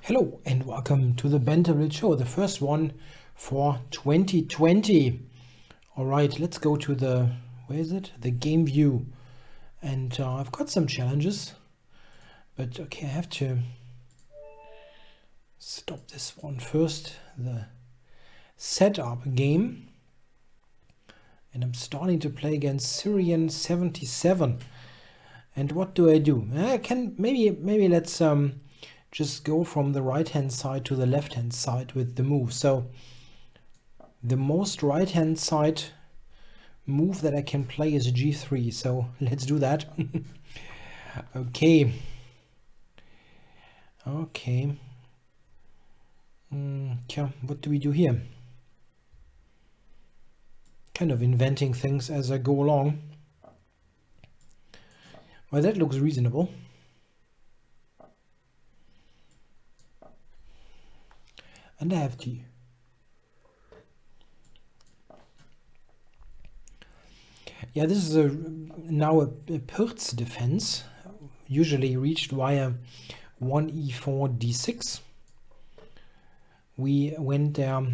Hello and welcome to the Banter Blitz show, the first one for 2020. All right, let's go to the, where is it? The game view. And I've got some challenges, but okay, I have to stop this one first. The setup game. And I'm starting to play against Syrian 77. And what do? I can maybe let's just go from the right hand side to the left hand side with the move. So the most right hand side move that I can play is g3, so let's do that. Okay. Yeah, what do we do here? Kind of inventing things as I go along. Well, that looks reasonable. And I have to. Yeah, this is now a Pirz defense, usually reached via 1e4 d6. We went there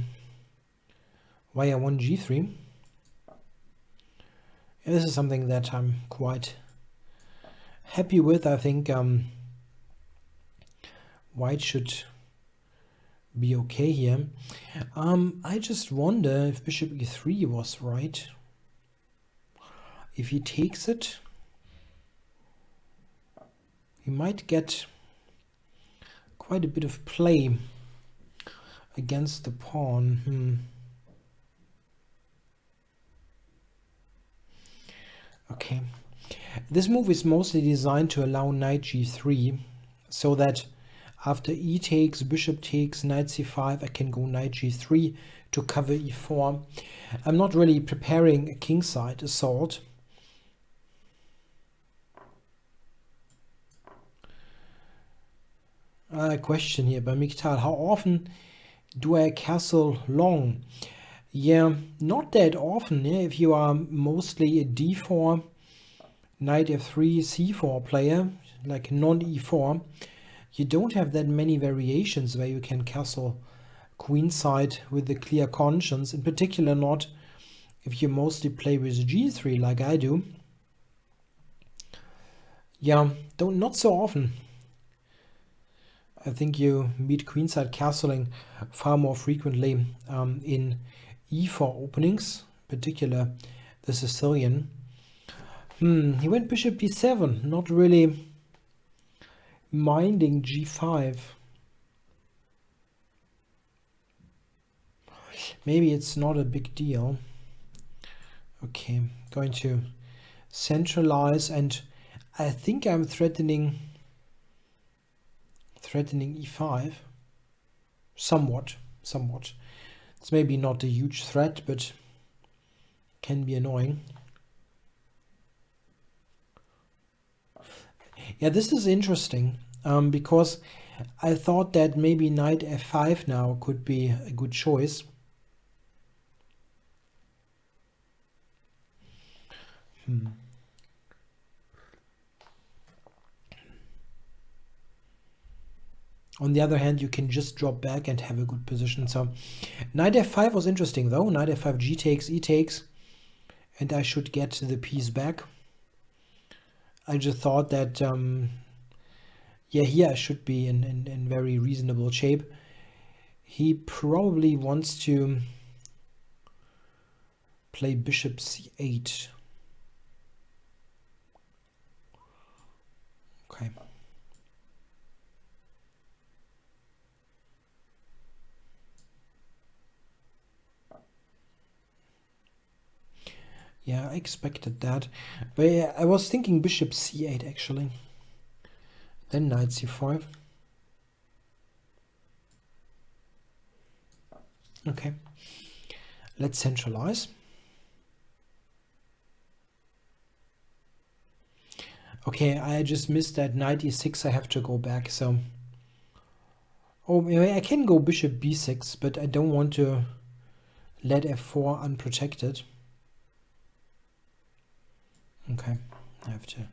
via 1g3. Yeah, this is something that I'm quite happy with. I think white should be okay here. I just wonder if bishop e3 was right. If he takes it, he might get quite a bit of play against the pawn. Okay. This move is mostly designed to allow knight g3, so that after e takes, bishop takes, knight c5, I can go knight g3 to cover e4. I'm not really preparing a kingside assault. Question here by Miktal. How often do I castle long? Yeah, not that often. Yeah? If you are mostly a d4, knight f3, c4 player, like non-e4, you don't have that many variations where you can castle queenside with a clear conscience. In particular, not if you mostly play with g3 like I do. Yeah, not so often. I think you meet queenside castling far more frequently in e4 openings, in particular the Sicilian. He went bishop d7, not really minding g5. Maybe it's not a big deal. Okay, going to centralize, and I think I'm threatening e5 somewhat. It's maybe not a huge threat, but can be annoying. Yeah, this is interesting because I thought that maybe knight f5 now could be a good choice. On the other hand, you can just drop back and have a good position. So knight f5 was interesting though. Knight f5, g takes, e takes, and I should get the piece back. I just thought that yeah, here I should be in very reasonable shape. He probably wants to play bishop c8. Okay. Yeah, I expected that. But yeah, I was thinking bishop c8 actually. Then knight c5. Okay. Let's centralize. Okay, I just missed that knight e6. I have to go back, so... Oh, I can go bishop b6, but I don't want to let f4 unprotected. Okay, I have to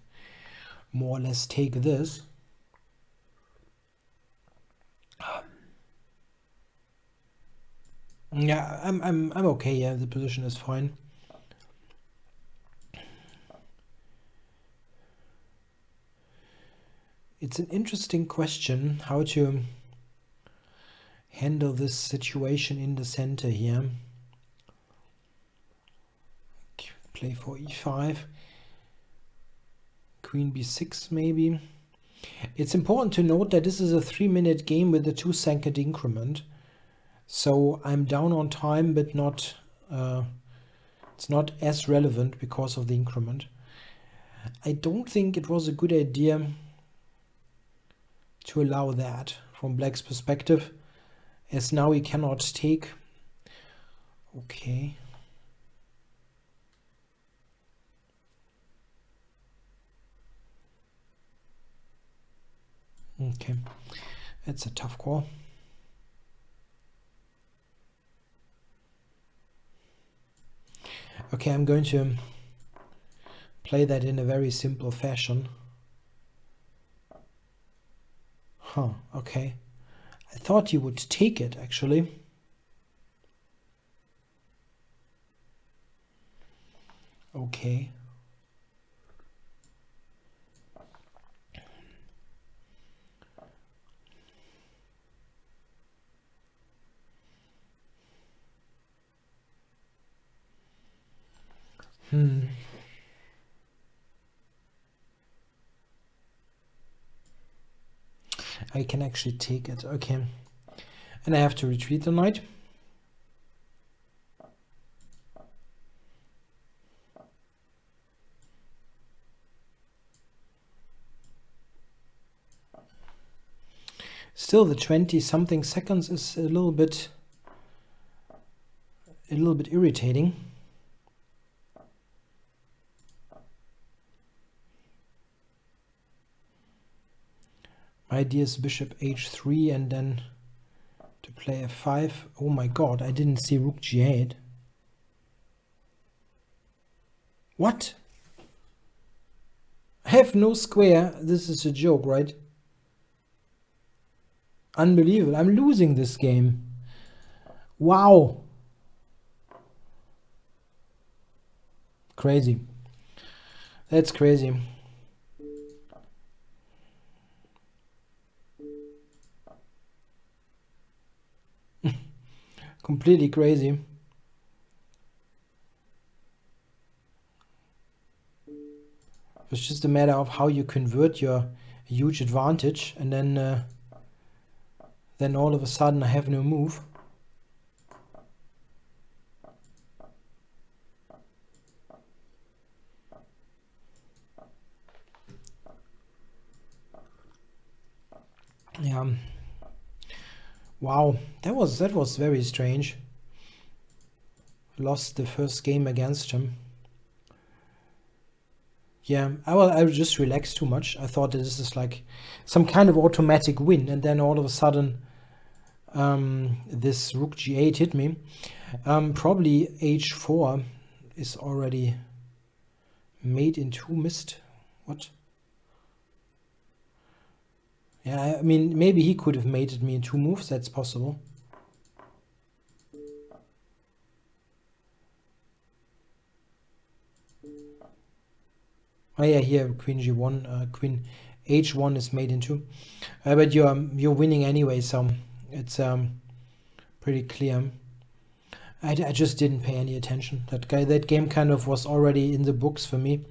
more or less take this. Yeah, I'm okay. Yeah, the position is fine. It's an interesting question how to handle this situation in the center here. Play for e5. Queen b6 maybe. It's important to note that this is a 3-minute game with a 2-second increment. So I'm down on time, but not it's not as relevant because of the increment. I don't think it was a good idea to allow that from Black's perspective, as now he cannot take. Okay. Okay, that's a tough call. Okay, I'm going to play that in a very simple fashion. Huh, okay. I thought you would take it, actually. Okay. I can actually take it. Okay. And I have to retreat the knight. Still, the 20-something seconds is a little bit irritating. My idea is bishop h3 and then to play f5. Oh my god, I didn't see rook g8. What? I have no square. This is a joke, right? Unbelievable. I'm losing this game. Wow. Crazy. That's crazy. Completely crazy. It's just a matter of how you convert your huge advantage, and then all of a sudden I have no move. Yeah. Wow, that was very strange. Lost the first game against him. Yeah, I just relaxed too much. I thought that this is like some kind of automatic win, and then all of a sudden this rook g8 hit me. Probably h4 is already made in 2 missed. What? Yeah, I mean, maybe he could have mated me in 2 moves. That's possible. Oh yeah, here queen g1, queen h1 is made in 2. But you're winning anyway, so it's pretty clear. I just didn't pay any attention. That game kind of was already in the books for me,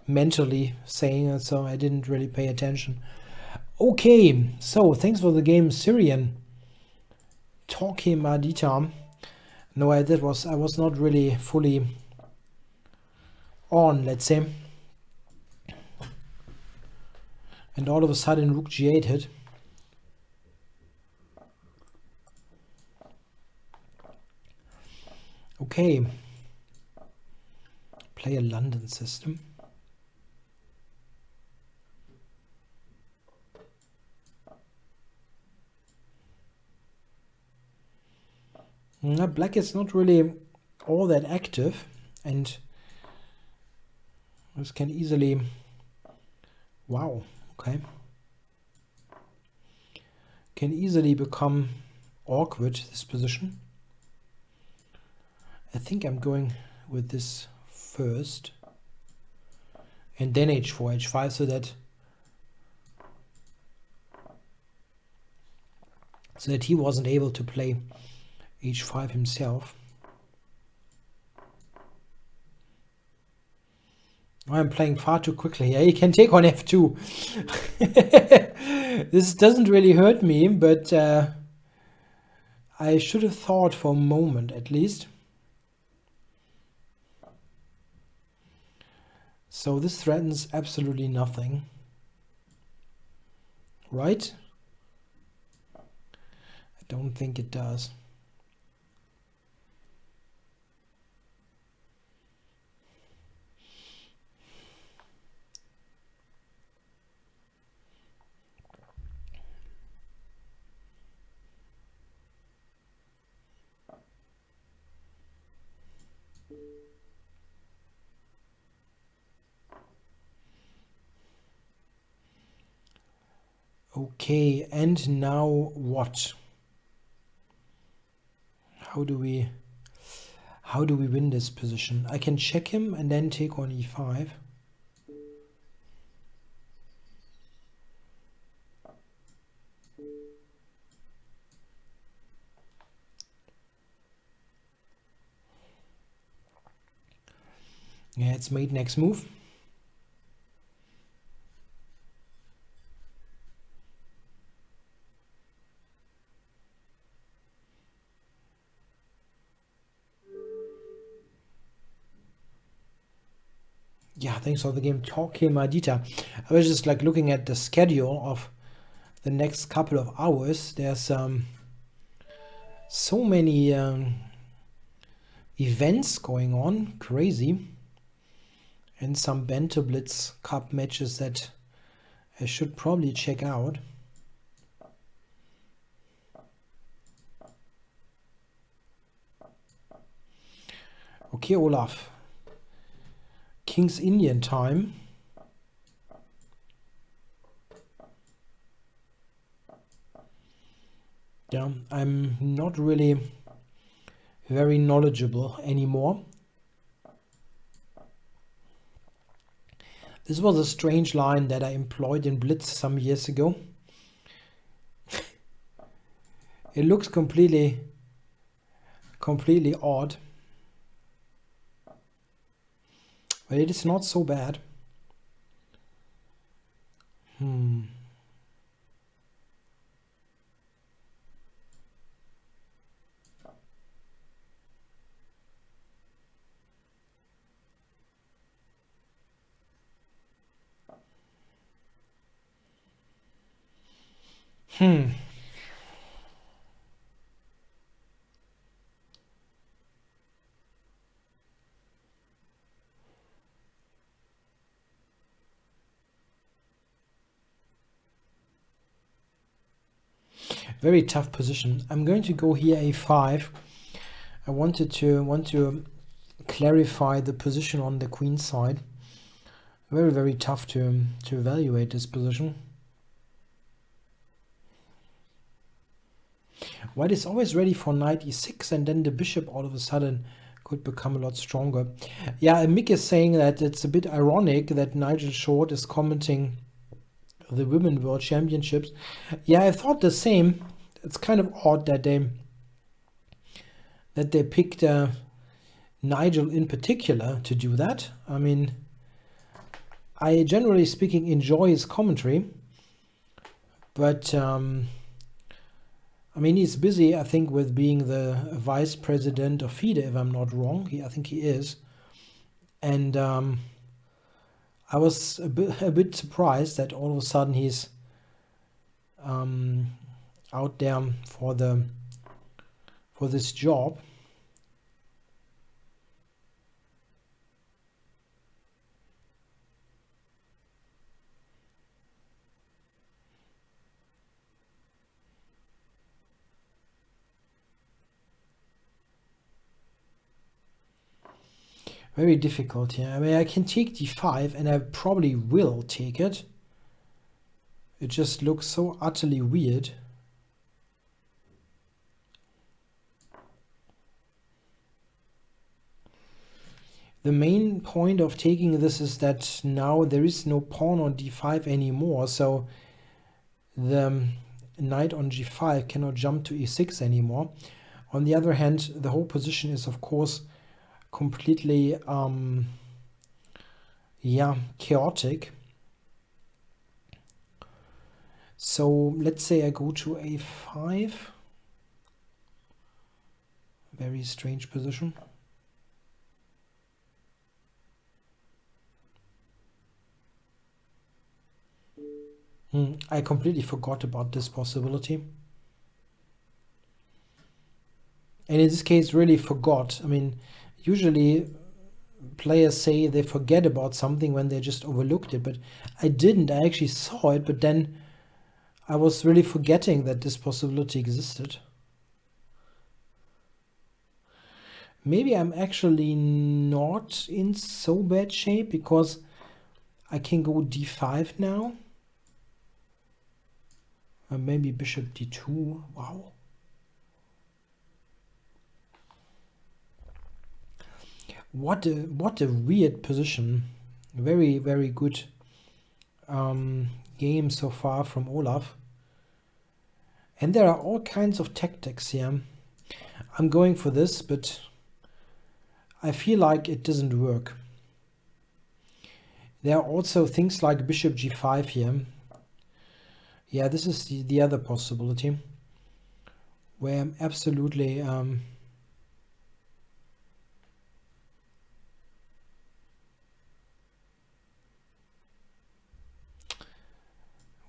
mentally saying it, so I didn't really pay attention. Okay, so thanks for the game, Syrian. Talkie Madita. No, I was not really fully on, let's say. And all of a sudden rook g8 hit. Okay. Play a London system. Now, black is not really all that active, and this can easily... Wow, okay. can easily become awkward, this position. I think I'm going with this first. And then h4, h5, so that he wasn't able to play h5 himself. I'm playing far too quickly. Yeah, he can take on f2. This doesn't really hurt me, but I should have thought for a moment at least. So this threatens absolutely nothing, right? I don't think it does. Okay, and now what? How do we win this position? I can check him and then take on e5. Yeah, it's made next move. Yeah, thanks for the game, Torque Madita. I was just like looking at the schedule of the next couple of hours. There's so many events going on, crazy, and some Banter Blitz Cup matches that I should probably check out. Okay, Olaf. King's Indian time. Yeah, I'm not really very knowledgeable anymore. This was a strange line that I employed in Blitz some years ago. It looks completely odd. But it is not so bad. Very tough position. I'm going to go here a5. I want to clarify the position on the queen side. Very, very tough to evaluate this position. White is always ready for knight e6, and then the bishop all of a sudden could become a lot stronger. Yeah, Mick is saying that it's a bit ironic that Nigel Short is commenting the Women World Championships. Yeah, I thought the same. It's kind of odd that they picked Nigel in particular to do that. I mean, I generally speaking enjoy his commentary, but I mean, he's busy, I think, with being the vice president of FIDE, if I'm not wrong. I think he is. And I was a bit surprised that all of a sudden he's out there for this job. Very difficult here. I mean, I can take d5, and I probably will take it. It just looks so utterly weird. The main point of taking this is that now there is no pawn on d5 anymore, so the knight on g5 cannot jump to e6 anymore. On the other hand, the whole position is of course completely chaotic. So let's say I go to a5. Very strange position. I completely forgot about this possibility. And in this case, really forgot. I mean, usually players say they forget about something when they just overlooked it, but I didn't. I actually saw it, but then I was really forgetting that this possibility existed. Maybe I'm actually not in so bad shape because I can go d5 now. Maybe bishop d2. Wow. What a weird position. Very, very good game so far from Olaf. And there are all kinds of tactics here. I'm going for this, but I feel like it doesn't work. There are also things like bishop g5 here. Yeah, this is the other possibility where I'm absolutely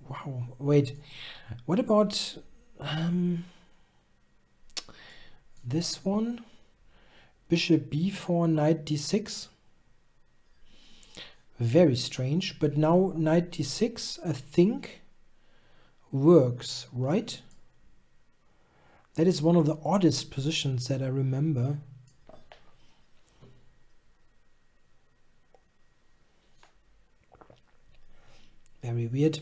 wow, wait, what about this one? Bishop b4, knight d6. Very strange, but now knight d6 I think works, right? That is one of the oddest positions that I remember. Very weird.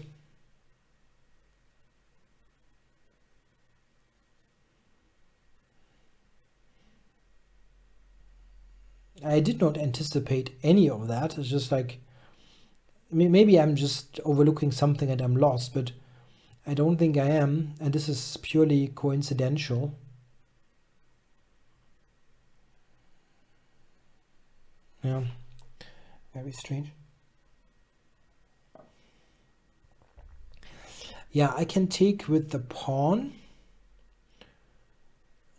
I did not anticipate any of that. It's just like, maybe I'm just overlooking something and I'm lost, but I don't think I am, and this is purely coincidental. Yeah, very strange. Yeah, I can take with the pawn,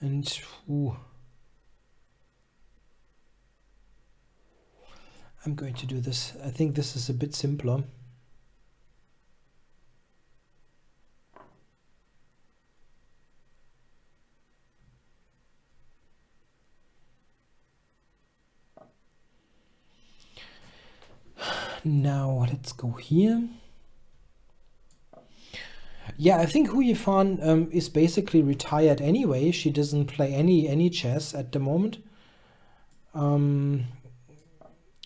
and I'm going to do this. I think this is a bit simpler. Now let's go here. Yeah, I think Hu Yifan is basically retired anyway. She doesn't play any chess at the moment.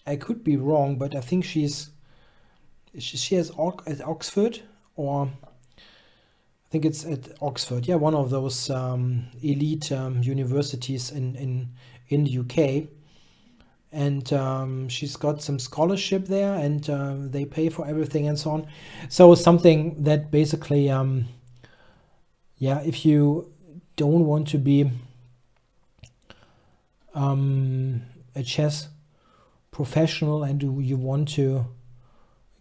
I could be wrong, but I think she has at Oxford, or I think it's at Oxford. Yeah, one of those elite universities in the UK. And she's got some scholarship there, and they pay for everything and so on. So something that basically, yeah, if you don't want to be a chess professional and you want to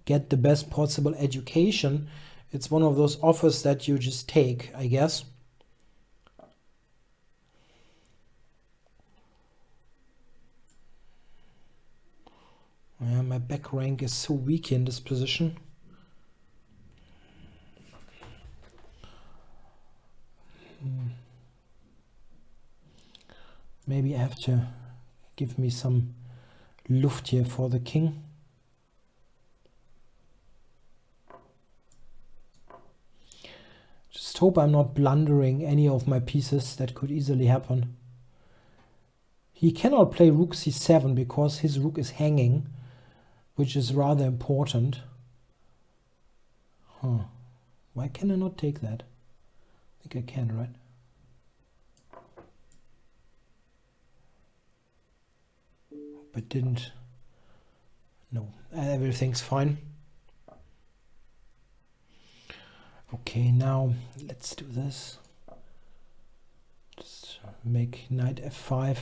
get the best possible education, it's one of those offers that you just take, I guess. Yeah, my back rank is so weak in this position. Maybe I have to give me some Luft here for the king. Just hope I'm not blundering any of my pieces. That could easily happen. He cannot play rook c7 because his rook is hanging, which is rather important. Huh. Why can I not take that? I think I can, right? but didn't. No, everything's fine. Okay, now let's do this. Just make knight f5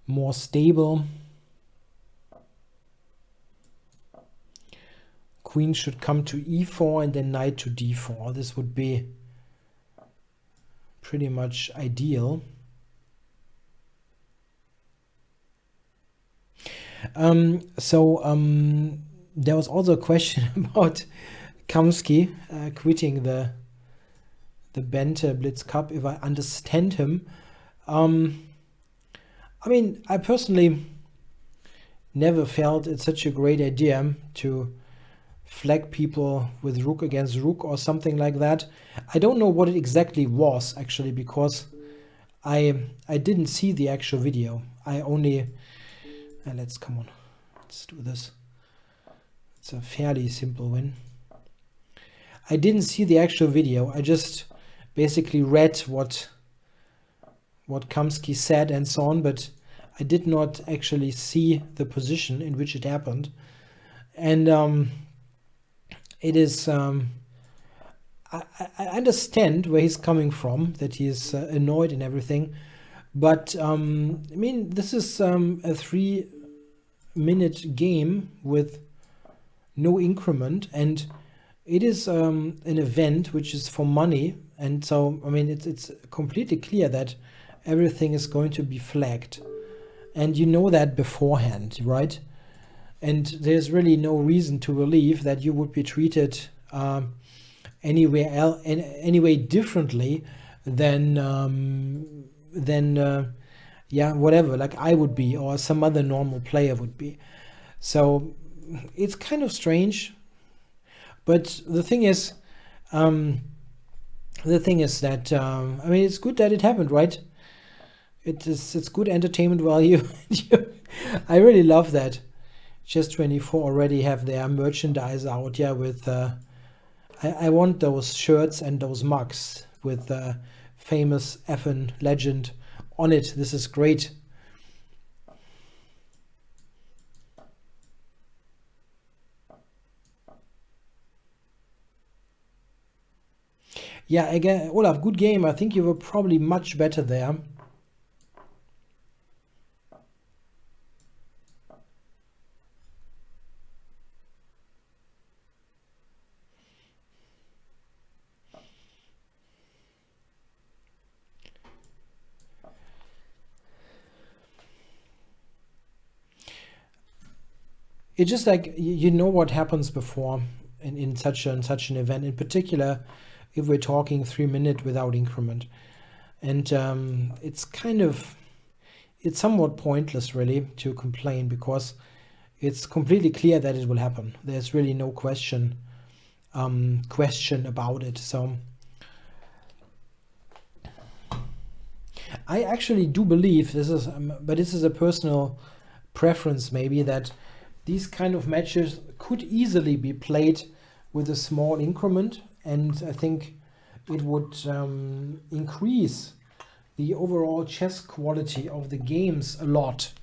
more stable. Queen should come to e4 and then knight to d4. This would be pretty much ideal. There was also a question about Kamsky quitting the Banter Blitz Cup, if I understand him. I mean, I personally never felt it's such a great idea to flag people with rook against rook or something like that. I don't know what it exactly was, actually, because I didn't see the actual video. I only... let's do this. It's a fairly simple win. I didn't see the actual video. I just basically read what Kamsky said and so on, but I did not actually see the position in which it happened. And it is... I understand where he's coming from, that he's annoyed and everything, but I mean, this is a 3-minute game with no increment, and it is an event which is for money, and so I mean it's completely clear that everything is going to be flagged, and you know that beforehand, right? And there's really no reason to believe that you would be treated anyway differently than yeah, whatever, like I would be or some other normal player would be. So it's kind of strange, but the thing is that I mean, it's good that it happened, right? It's good entertainment value. I really love that Chess24 already have their merchandise out, yeah, with I want those shirts and those mugs with famous effing legend on it. This is great. Yeah, again, Olaf, good game. I think you were probably much better there. It's just like you know what happens before in such an event, in particular if we're talking 3 minutes without increment, and it's somewhat pointless really to complain, because it's completely clear that it will happen. There's really no question about it. So I actually do believe this is, but this is a personal preference maybe, that these kind of matches could easily be played with a small increment, and I think it would increase the overall chess quality of the games a lot.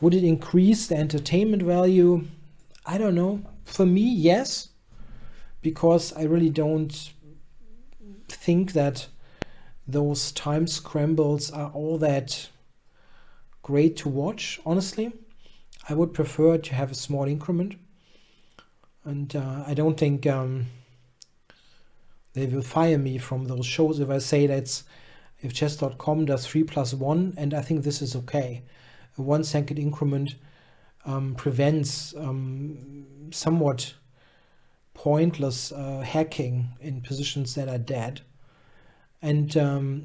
Would it increase the entertainment value? I don't know. For me, yes, because I really don't think that those time scrambles are all that great to watch, honestly. I would prefer to have a small increment, and I don't think they will fire me from those shows if I say if chess.com does 3+1, and I think this is okay. A 1 second increment prevents somewhat pointless hacking in positions that are dead, and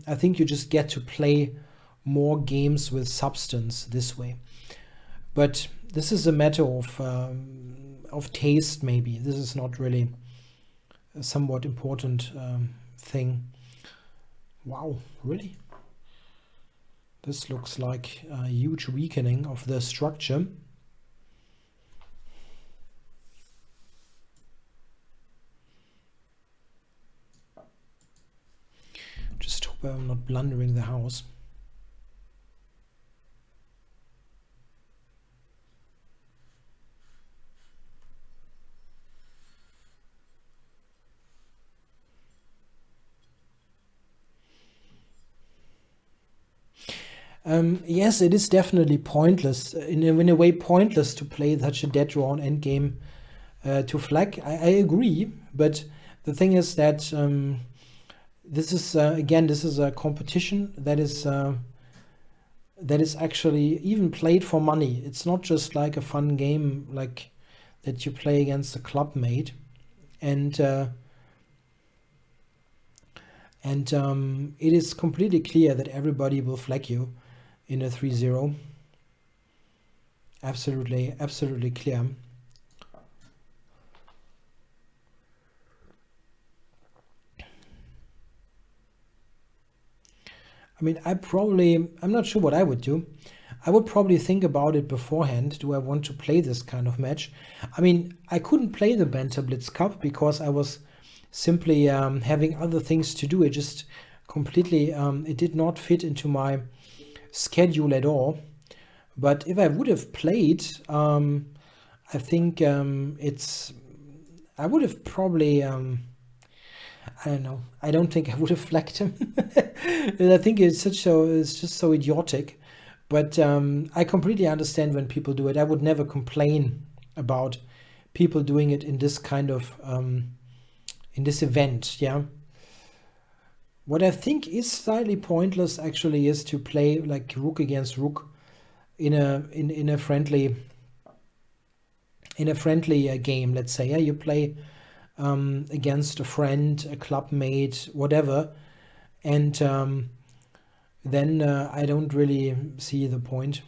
I think you just get to play more games with substance this way. But this is a matter of taste, maybe. This is not really a somewhat important thing. Wow, really? This looks like a huge weakening of the structure. Just hope I'm not blundering the house. Yes, it is definitely pointless, in a way pointless to play such a dead drawn endgame to flag. I agree, but the thing is that this is again, this is a competition that is actually even played for money. It's not just like a fun game like that you play against a club mate, and it is completely clear that everybody will flag you in a 3-0. Absolutely clear. I mean, I'm not sure what I would do. I would probably think about it beforehand. Do I want to play this kind of match? I mean, I couldn't play the Banter Blitz Cup because I was simply having other things to do. It just completely, it did not fit into my schedule at all. But if I would have played, I think I would have probably, I don't know. I don't think I would have flagged him. I think it's just so idiotic. But I completely understand when people do it. I would never complain about people doing it in this kind of in this event. Yeah. What I think is slightly pointless actually is to play like rook against rook in a friendly game. Let's say, yeah, you play against a friend, a club mate, whatever, and then I don't really see the point.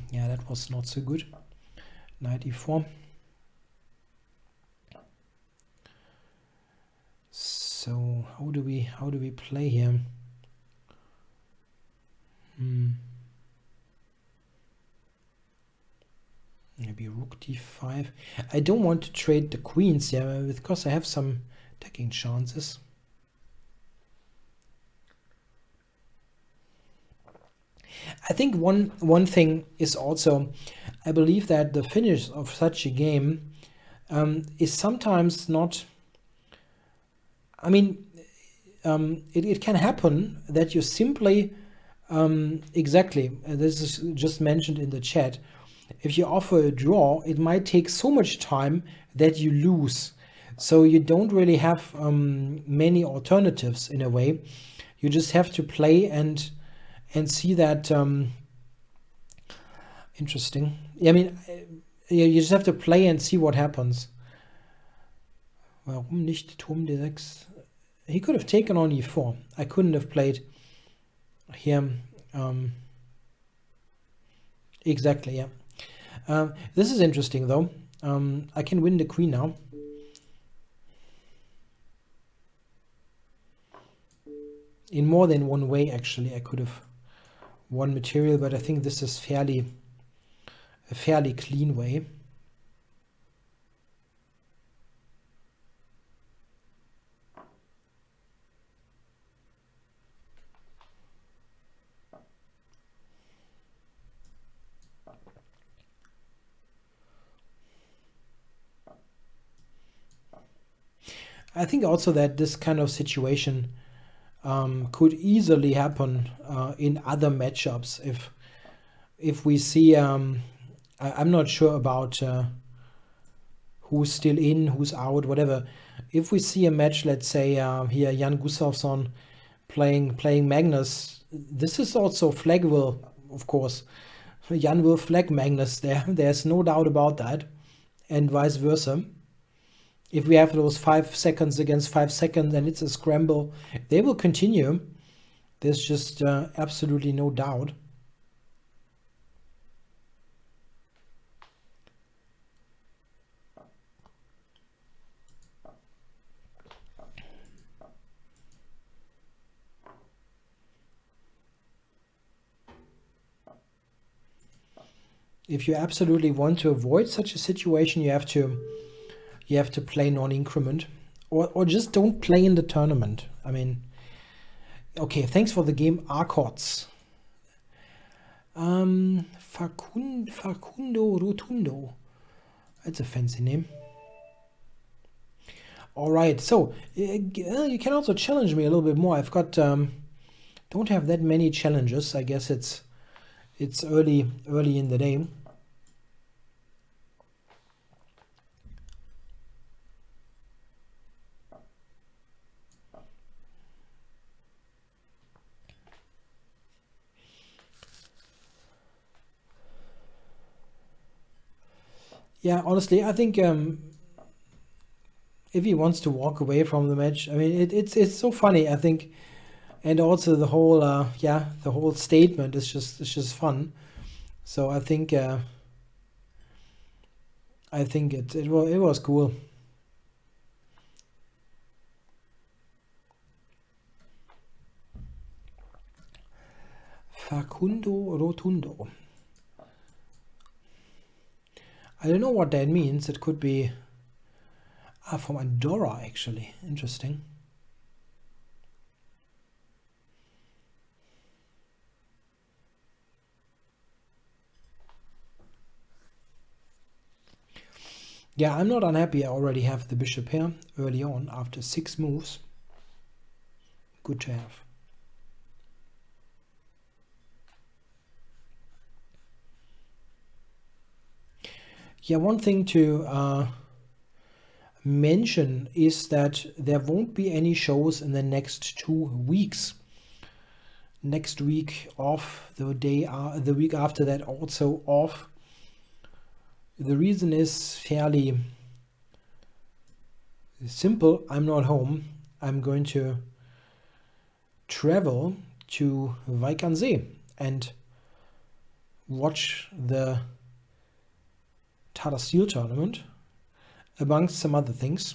Yeah, that was not so good. Knight e4. So how do we play here? Maybe rook d5. I don't want to trade the queens here because I have some attacking chances. I think one thing is also, I believe that the finish of such a game is sometimes not. I mean, it can happen that you simply exactly. This is just mentioned in the chat. If you offer a draw, it might take so much time that you lose. So you don't really have many alternatives in a way. You just have to play and see that. Interesting. Yeah, I mean, you just have to play and see what happens. Warum nicht Turm d6? He could have taken on e4. I couldn't have played here. Exactly, yeah. This is interesting, though. I can win the queen now. In more than one way, actually, I could have won material, but I think this is a fairly clean way. I think also that this kind of situation could easily happen in other matchups if we see. I'm not sure about who's still in, who's out, whatever. If we see a match, let's say here Jan Gustafsson playing Magnus, this is also flaggable, of course. Jan will flag Magnus there. There's no doubt about that, and vice versa. If we have those 5 seconds against 5 seconds and it's a scramble, they will continue. There's just absolutely no doubt. If you absolutely want to avoid such a situation, you have to play non-increment, or just don't play in the tournament. I mean, okay, thanks for the game, Arcots. Facundo Rotundo. That's a fancy name. All right, so you can also challenge me a little bit more. I've got don't have that many challenges. I guess it's early in the day. Yeah, honestly, I think if he wants to walk away from the match, I mean, it's so funny. I think, and also the whole the whole statement is just fun. So I think it was cool. Facundo Rotundo. I don't know what that means. It could be from Andorra, actually. Interesting. Yeah, I'm not unhappy. I already have the bishop here early on after 6 moves. Good to have. Yeah, one thing to mention is that there won't be any shows in the next 2 weeks. Next week off, the week after that also off. The reason is fairly simple. I'm not home. I'm going to travel to Weißensee and watch the Tata Steel tournament, amongst some other things.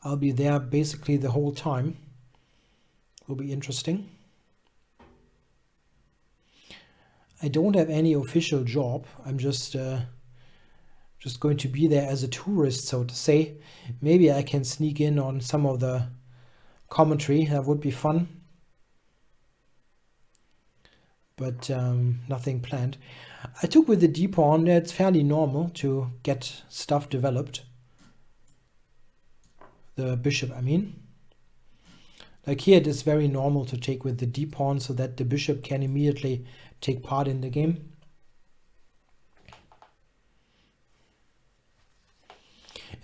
I'll be there basically the whole time. Will be interesting. I don't have any official job. I'm just going to be there as a tourist, so to say. Maybe I can sneak in on some of the commentary. That would be fun. But nothing planned. I took with the d-pawn. It's fairly normal to get stuff developed. The bishop, I mean. Like here, it is very normal to take with the d-pawn so that the bishop can immediately take part in the game.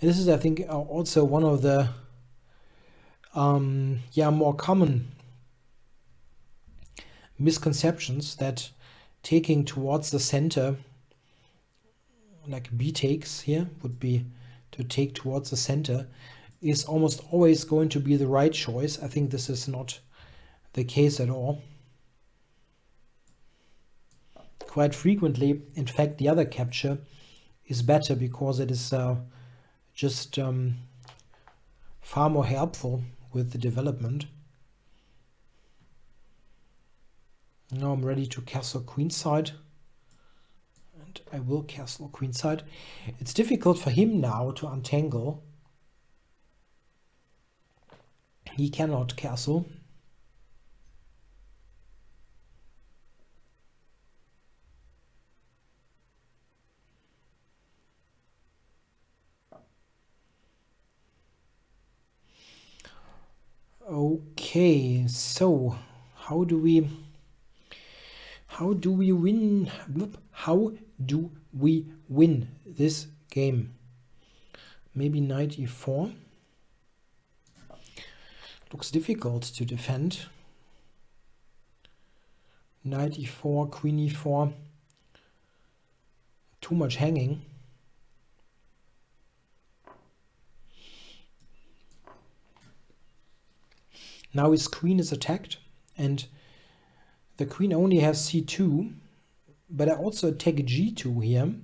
And this is, I think, also one of the more common misconceptions, that taking towards the center, like b takes here, would be to take towards the center, is almost always going to be the right choice. I think this is not the case at all. Quite frequently, in fact, the other capture is better because it is just far more helpful with the development. Now I'm ready to castle queenside, and I will castle queenside. It's difficult for him now to untangle. He cannot castle. Okay, so how do we win? How do we win this game? Maybe knight e4. Looks difficult to defend. Knight e4, queen e4. Too much hanging. Now his queen is attacked, and the queen only has c2, but I also attack g2 here.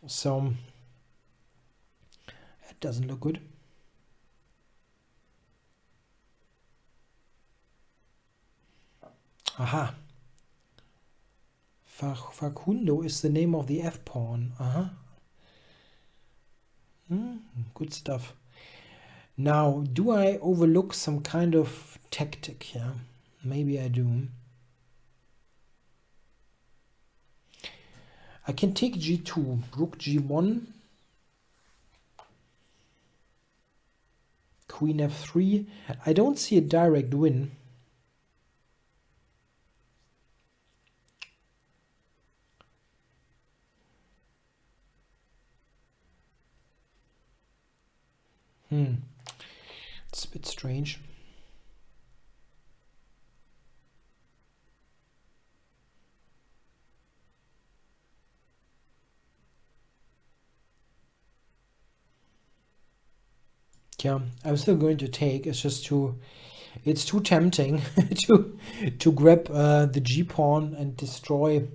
So that doesn't look good. Aha. Facundo is the name of the f-pawn. Good stuff. Now, do I overlook some kind of tactic here? Maybe I do. I can take g2, rook g1, queen f3. I don't see a direct win. It's a bit strange. Yeah, I'm still going to take. It's just it's too tempting to grab the G pawn and destroy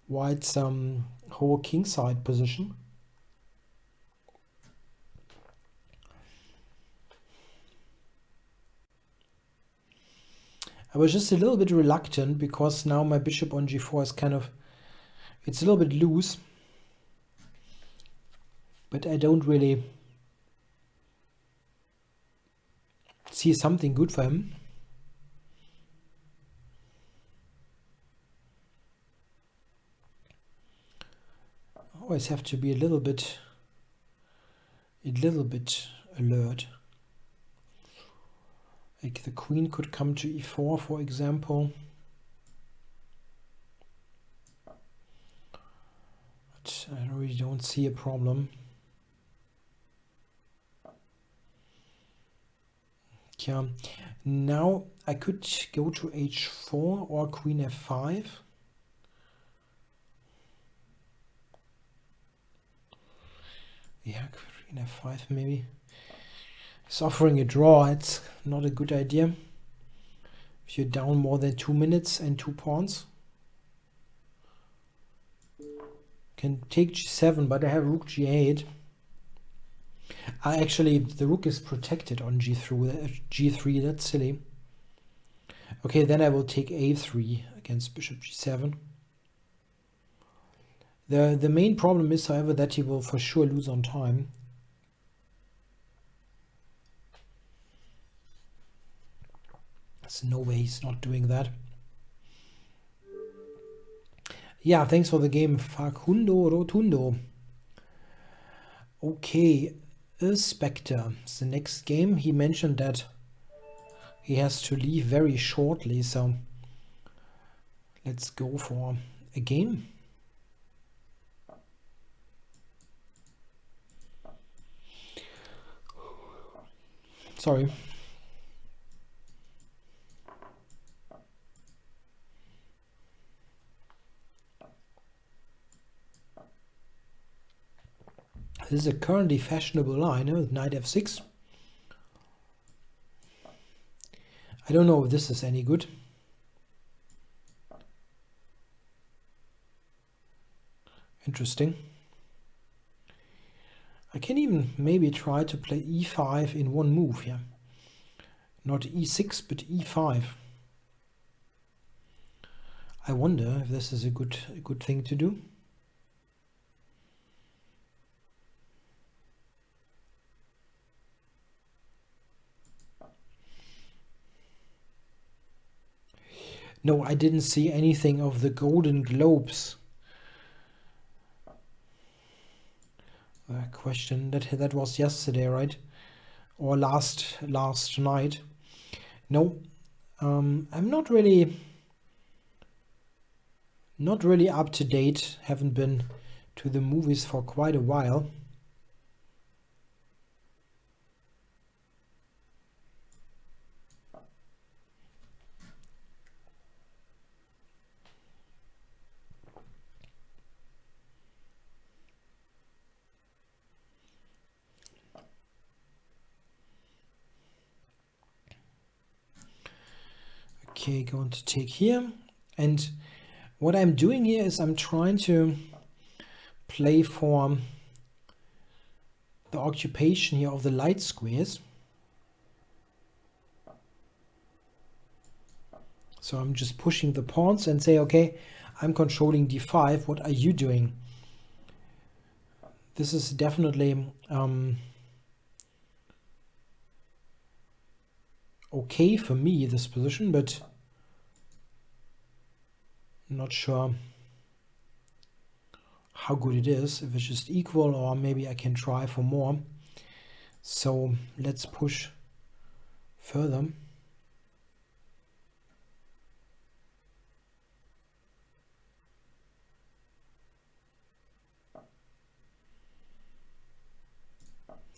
White's whole kingside position. I was just a little bit reluctant because now my bishop on g4 is kind of, it's a little bit loose, but I don't really see something good for him. Always have to be a little bit alert. Like the queen could come to e4, for example. But I really don't see a problem. Yeah, now I could go to h4 or queen f5. Yeah, queen f5 maybe. It's offering a draw. It's not a good idea if you're down more than 2 minutes and 2 pawns. Can take g7, but I have rook g8. Actually, the rook is protected on g3. That's silly. Okay, then I will take a3 against bishop g7. The main problem is, however, that he will for sure lose on time. There's no way he's not doing that. Yeah, thanks for the game, Facundo Rotundo. Okay, Spectre. It's the next game. He mentioned that he has to leave very shortly, so let's go for a game. Sorry. This is a currently fashionable line with knight f6. I don't know if this is any good. Interesting. I can even maybe try to play e5 in one move here. Not e6, but e5. I wonder if this is a good thing to do. No, I didn't see anything of the Golden Globes. Question that was yesterday, right? Or last night. No, I'm not really up to date. Haven't been to the movies for quite a while. Okay, going to take here, and what I'm doing here is I'm trying to play for the occupation here of the light squares. So I'm just pushing the pawns and say, okay, I'm controlling d5. What are you doing? This is definitely okay for me, this position, but I'm not sure how good it is, if it's just equal or maybe I can try for more. So let's push further.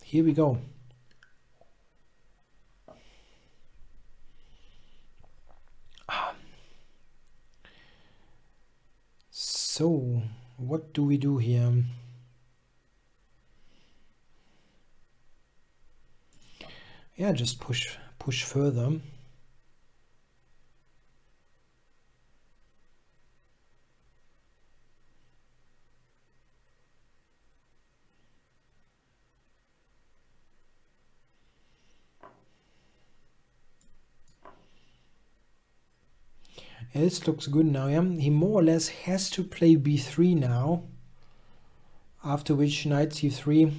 Here we go. So what do we do here? Yeah, just push further. Yeah, this looks good now. Yeah, he more or less has to play b3 now, after which knight c3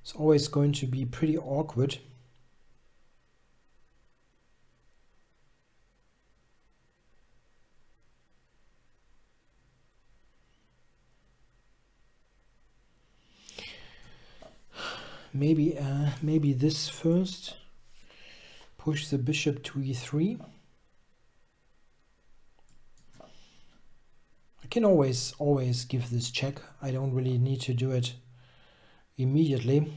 is always going to be pretty awkward. Maybe this first. Push the bishop to e3. I can always give this check. I don't really need to do it immediately.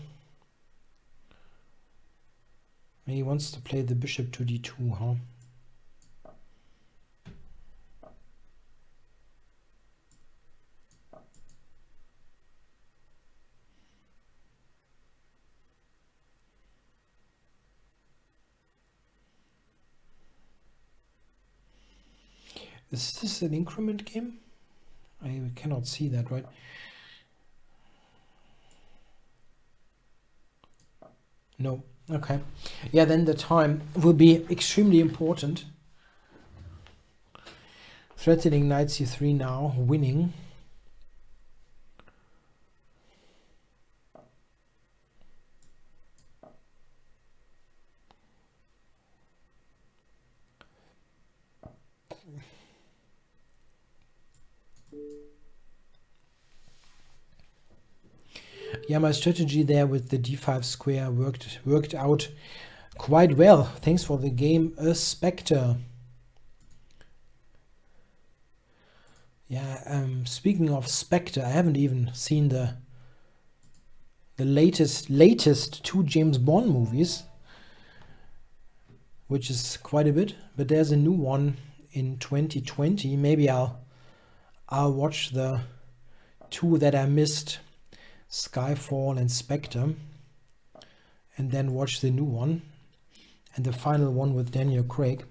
He wants to play the bishop to d2, huh? Is this an increment game? I cannot see that, right? No. Okay. Yeah, then the time will be extremely important. Threatening knight c3 now, winning. Yeah, my strategy there with the d5 square worked out quite well. Thanks for the game, Spectre. Yeah, speaking of Spectre, I haven't even seen the latest 2 James Bond movies, which is quite a bit. But there's a new one in 2020. Maybe I'll watch the 2 that I missed, Skyfall and Spectre, and then watch the new one and the final one with Daniel Craig.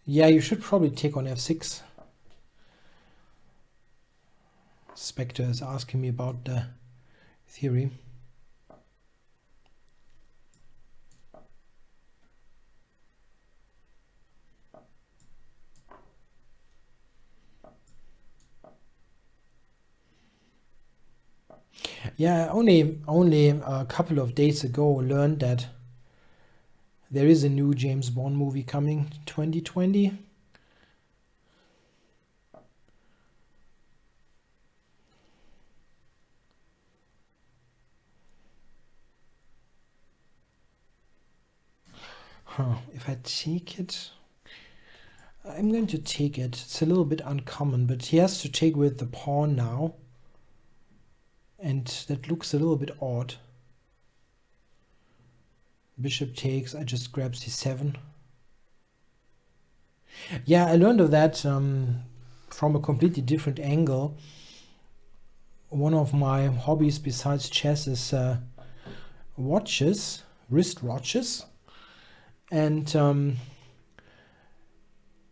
Yeah, you should probably take on f6. Spectre is asking me about the theory. Yeah, only a couple of days ago learned that there is a new James Bond movie coming 2020. If I take it, I'm going to take it. It's a little bit uncommon, but he has to take with the pawn now. And that looks a little bit odd. Bishop takes, I just grab c7. Yeah, I learned of that from a completely different angle. One of my hobbies besides chess is watches, wrist watches. And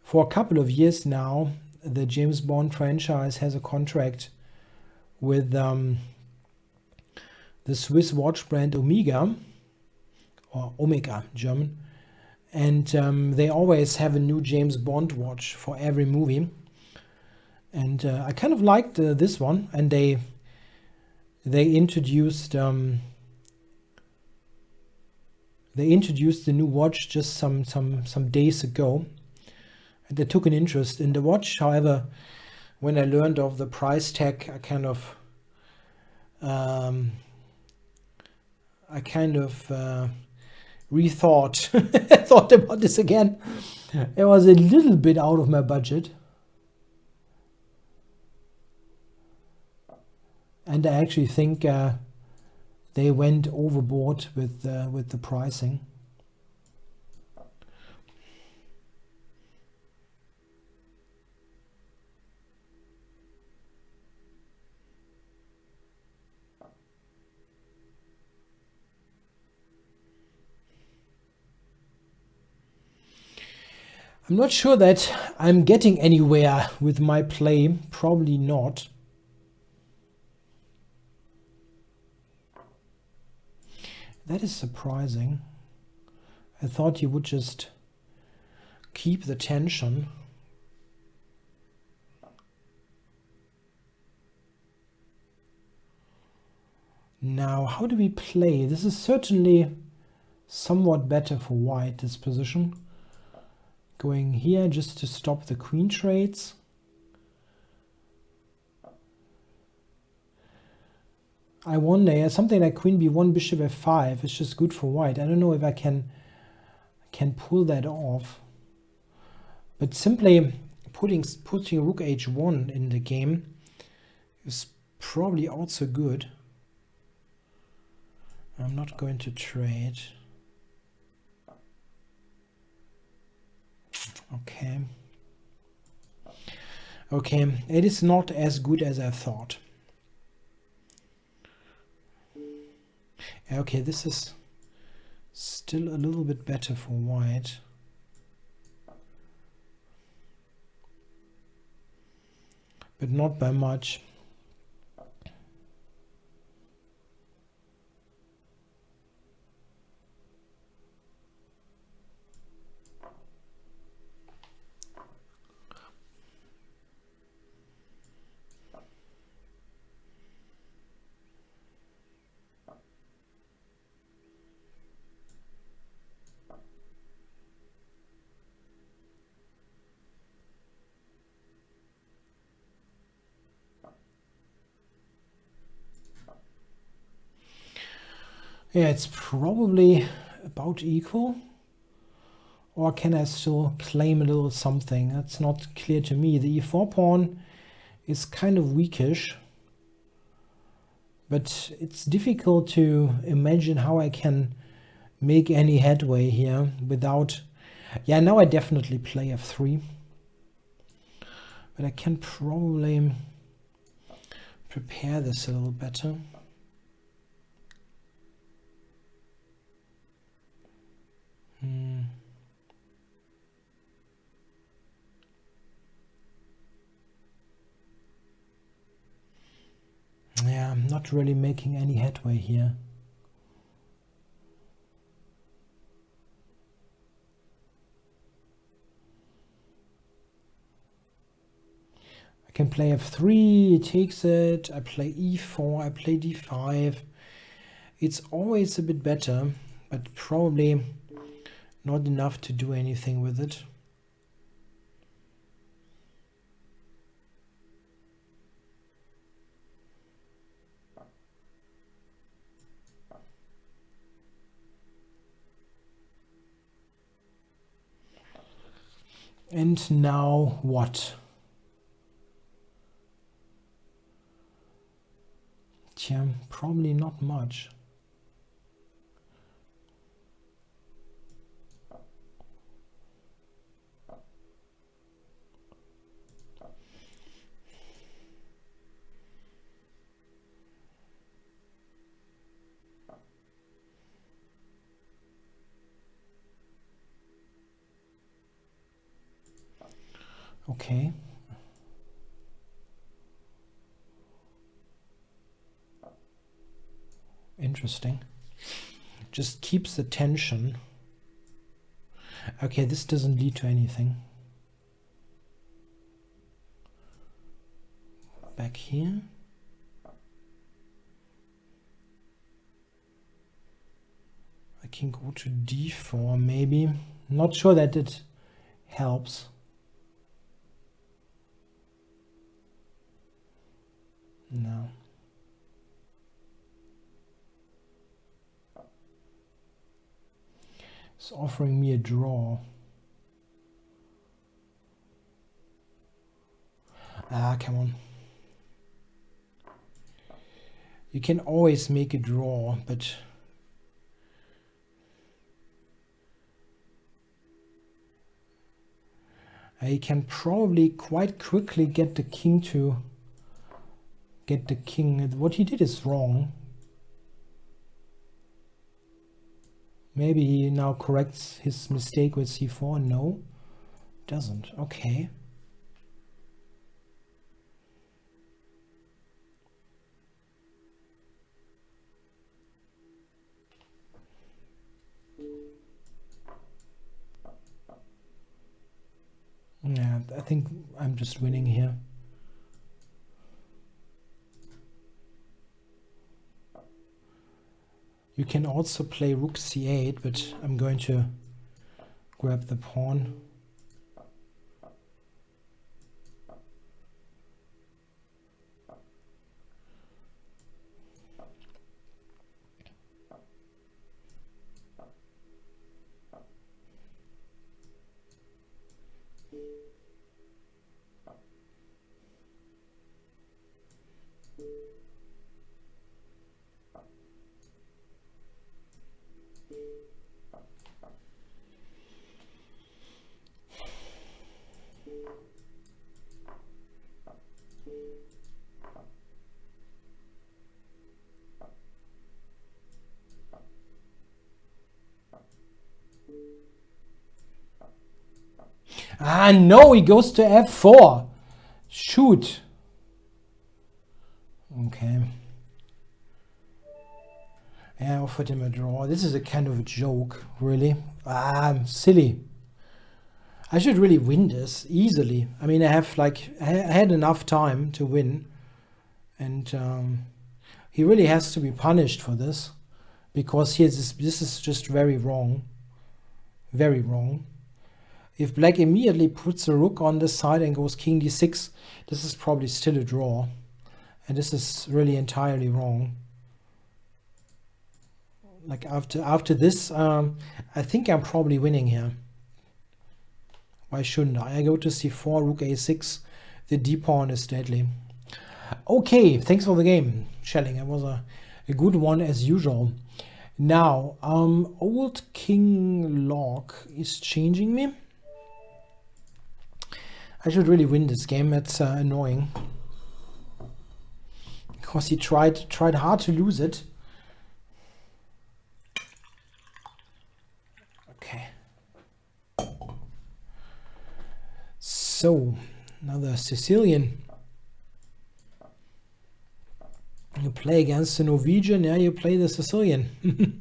for a couple of years now, the James Bond franchise has a contract with the Swiss watch brand Omega, or Omega, German. And they always have a new James Bond watch for every movie. And I kind of liked this one. And they introduced They introduced the new watch just some days ago, and I took an interest in the watch. However, when I learned of the price tag, I kind of rethought thought about this again. It was a little bit out of my budget, and I actually think they went overboard with the pricing. I'm not sure that I'm getting anywhere with my play. Probably not. That is surprising. I thought you would just keep the tension. Now, how do we play? This is certainly somewhat better for white, this position. Going here just to stop the queen trades. I wonder, something like queen b1, bishop f5 is just good for white. I don't know if I can pull that off. But simply putting rook h1 in the game is probably also good. I'm not going to trade. Okay. Okay, it is not as good as I thought. Okay, this is still a little bit better for white. But not by much. Yeah, it's probably about equal. Or can I still claim a little something? That's not clear to me. The e4 pawn is kind of weakish. But it's difficult to imagine how I can make any headway here without... Yeah, now I definitely play f3. But I can probably prepare this a little better. Yeah, I'm not really making any headway here. I can play f3, it takes it, I play e4, I play d5. It's always a bit better, but probably not enough to do anything with it. And now what? Yeah, probably not much. Okay. Interesting. Just keeps the tension. Okay, this doesn't lead to anything. Back here. I can go to d4 maybe. Not sure that it helps. No. It's offering me a draw. Ah, come on. You can always make a draw, but I can probably quite quickly get the king to get the king. What he did is wrong. Maybe he now corrects his mistake with c4. No, doesn't. Okay. Yeah, I think I'm just winning here. You can also play rook c8, but I'm going to grab the pawn. Ah, no, he goes to f4. Shoot. Okay. Yeah, I offered him a draw. This is a kind of a joke, really. Ah, I'm silly. I should really win this easily. I mean, I had enough time to win. And he really has to be punished for this. Because this is just very wrong. Very wrong. If black immediately puts the rook on this side and goes king d6, this is probably still a draw. And this is really entirely wrong. Like after this, I think I'm probably winning here. Why shouldn't I? I go to c4, rook a6. The d pawn is deadly. Okay, thanks for the game, Schelling. It was a good one as usual. Now, old king log is changing me. I should really win this game. That's annoying. Because he tried hard to lose it. Okay. So, another Sicilian. You play against the Norwegian, yeah, you play the Sicilian.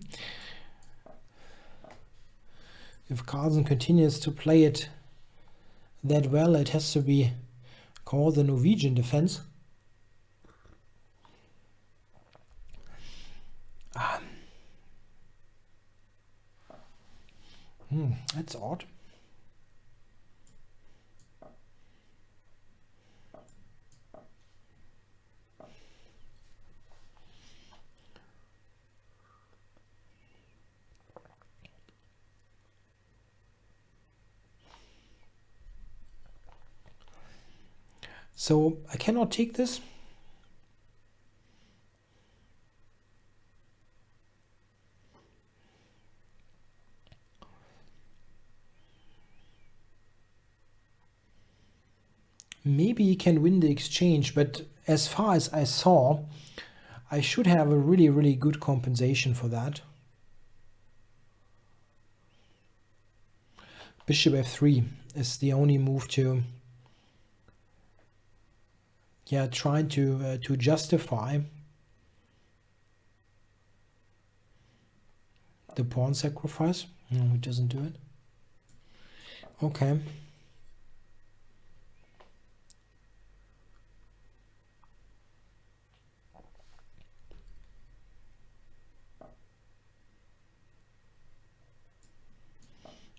If Carlsen continues to play it that well, it has to be called the Norwegian defense. That's odd. So I cannot take this. Maybe he can win the exchange, but as far as I saw, I should have a really, really good compensation for that. Bishop f3 is the only move to, yeah, trying to justify the pawn sacrifice. No, he doesn't do it. Okay.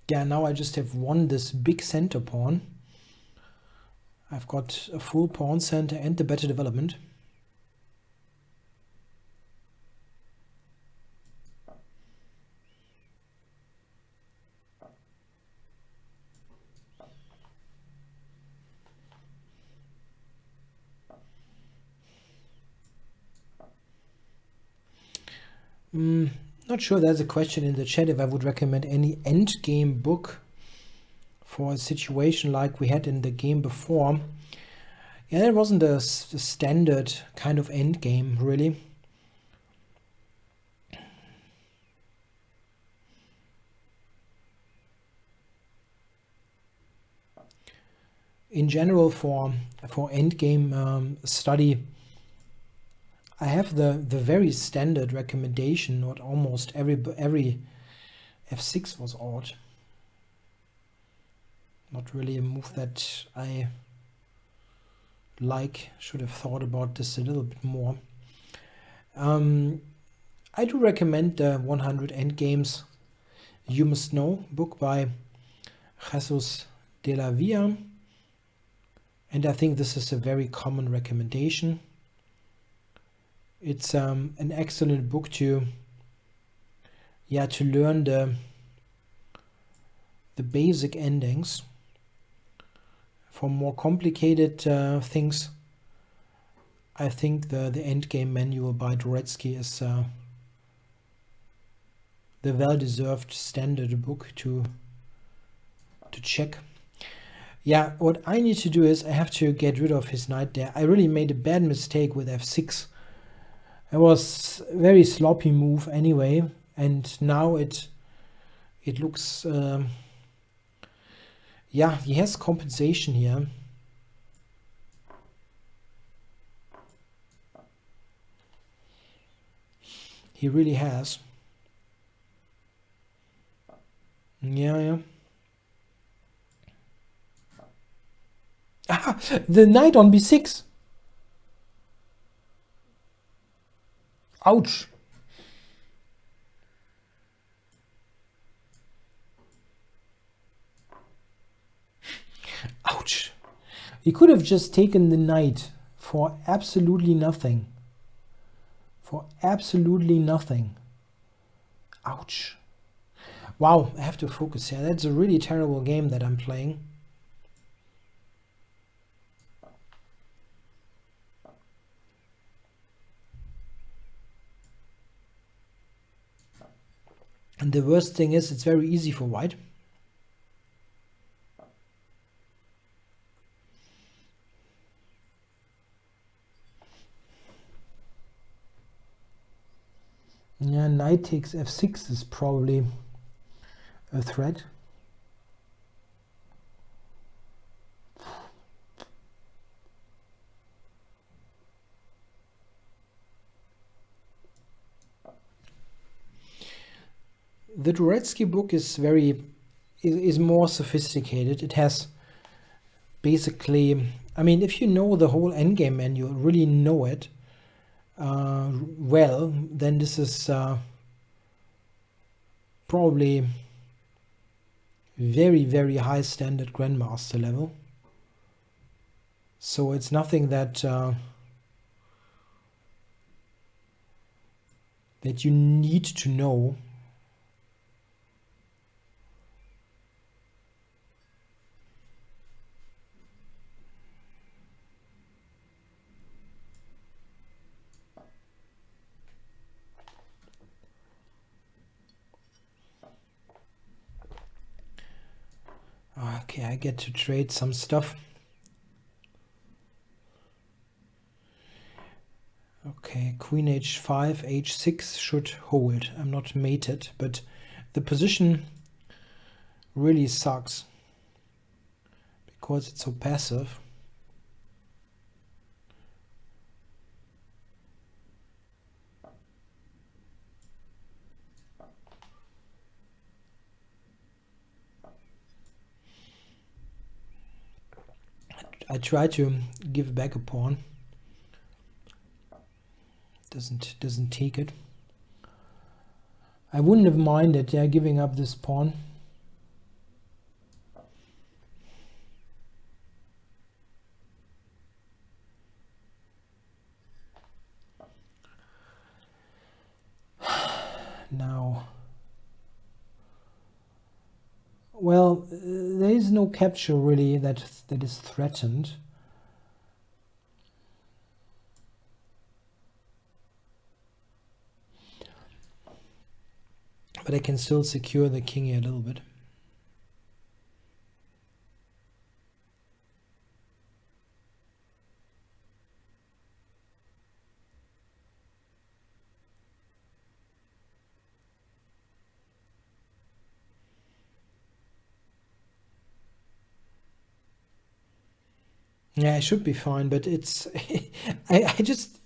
Yeah, now I just have won this big center pawn. I've got a full pawn center and the better development. Not sure, there's a question in the chat if I would recommend any endgame book for a situation like we had in the game before. Yeah, it wasn't a standard kind of endgame, really. In general, for endgame study, I have the very standard recommendation. Not almost every f6 was odd. Not really a move that I like. Should have thought about this a little bit more. I do recommend the 100 Endgames You Must Know book by Jesus de la Villa, and I think this is a very common recommendation. It's an excellent book to learn the basic endings. For more complicated things, I think the Endgame Manual by Dvoretsky is the well-deserved standard book to check. Yeah, what I need to do is I have to get rid of his knight there. I really made a bad mistake with f6. It was a very sloppy move anyway, and now it looks yeah, he has compensation here. He really has. Yeah. Ah, the knight on b6. Ouch. Ouch. He could have just taken the knight for absolutely nothing. For absolutely nothing. Ouch. Wow, I have to focus here. That's a really terrible game that I'm playing. And the worst thing is, it's very easy for white. Yeah, knight takes f6 is probably a threat. The Dvoretsky book is more sophisticated. It has basically, I mean, if you know the whole endgame manual, really know it well, then this is probably very, very high standard grandmaster level. So it's nothing that that you need to know. Okay, I get to trade some stuff. Okay, queen h5, h6 should hold. I'm not mated, but the position really sucks because it's so passive. I try to give back a pawn. Doesn't take it. I wouldn't have minded, yeah, giving up this pawn. Well, there is no capture really that is threatened. But I can still secure the king here a little bit. Yeah, I should be fine, but it's I just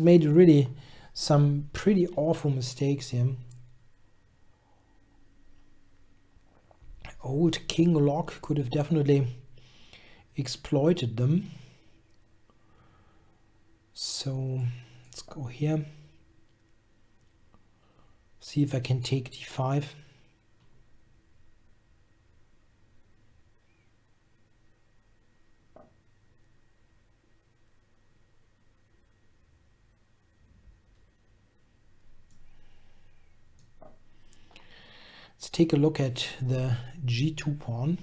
made really some pretty awful mistakes here. Old king lock could have definitely exploited them. So let's go here. See if I can take d5. Let's take a look at the g2 pawn.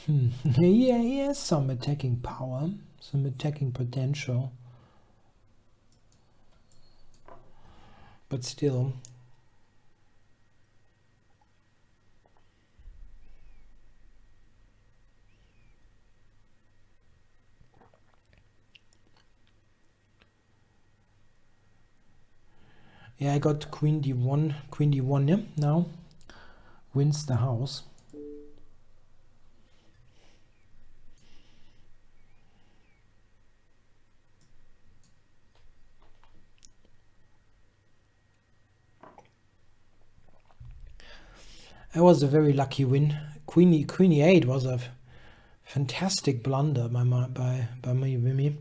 Yeah, he has some attacking power, some attacking potential. But still. Yeah, I got queen d1, yeah, now wins the house. That was a very lucky win. Queen e8 was a fantastic blunder by me.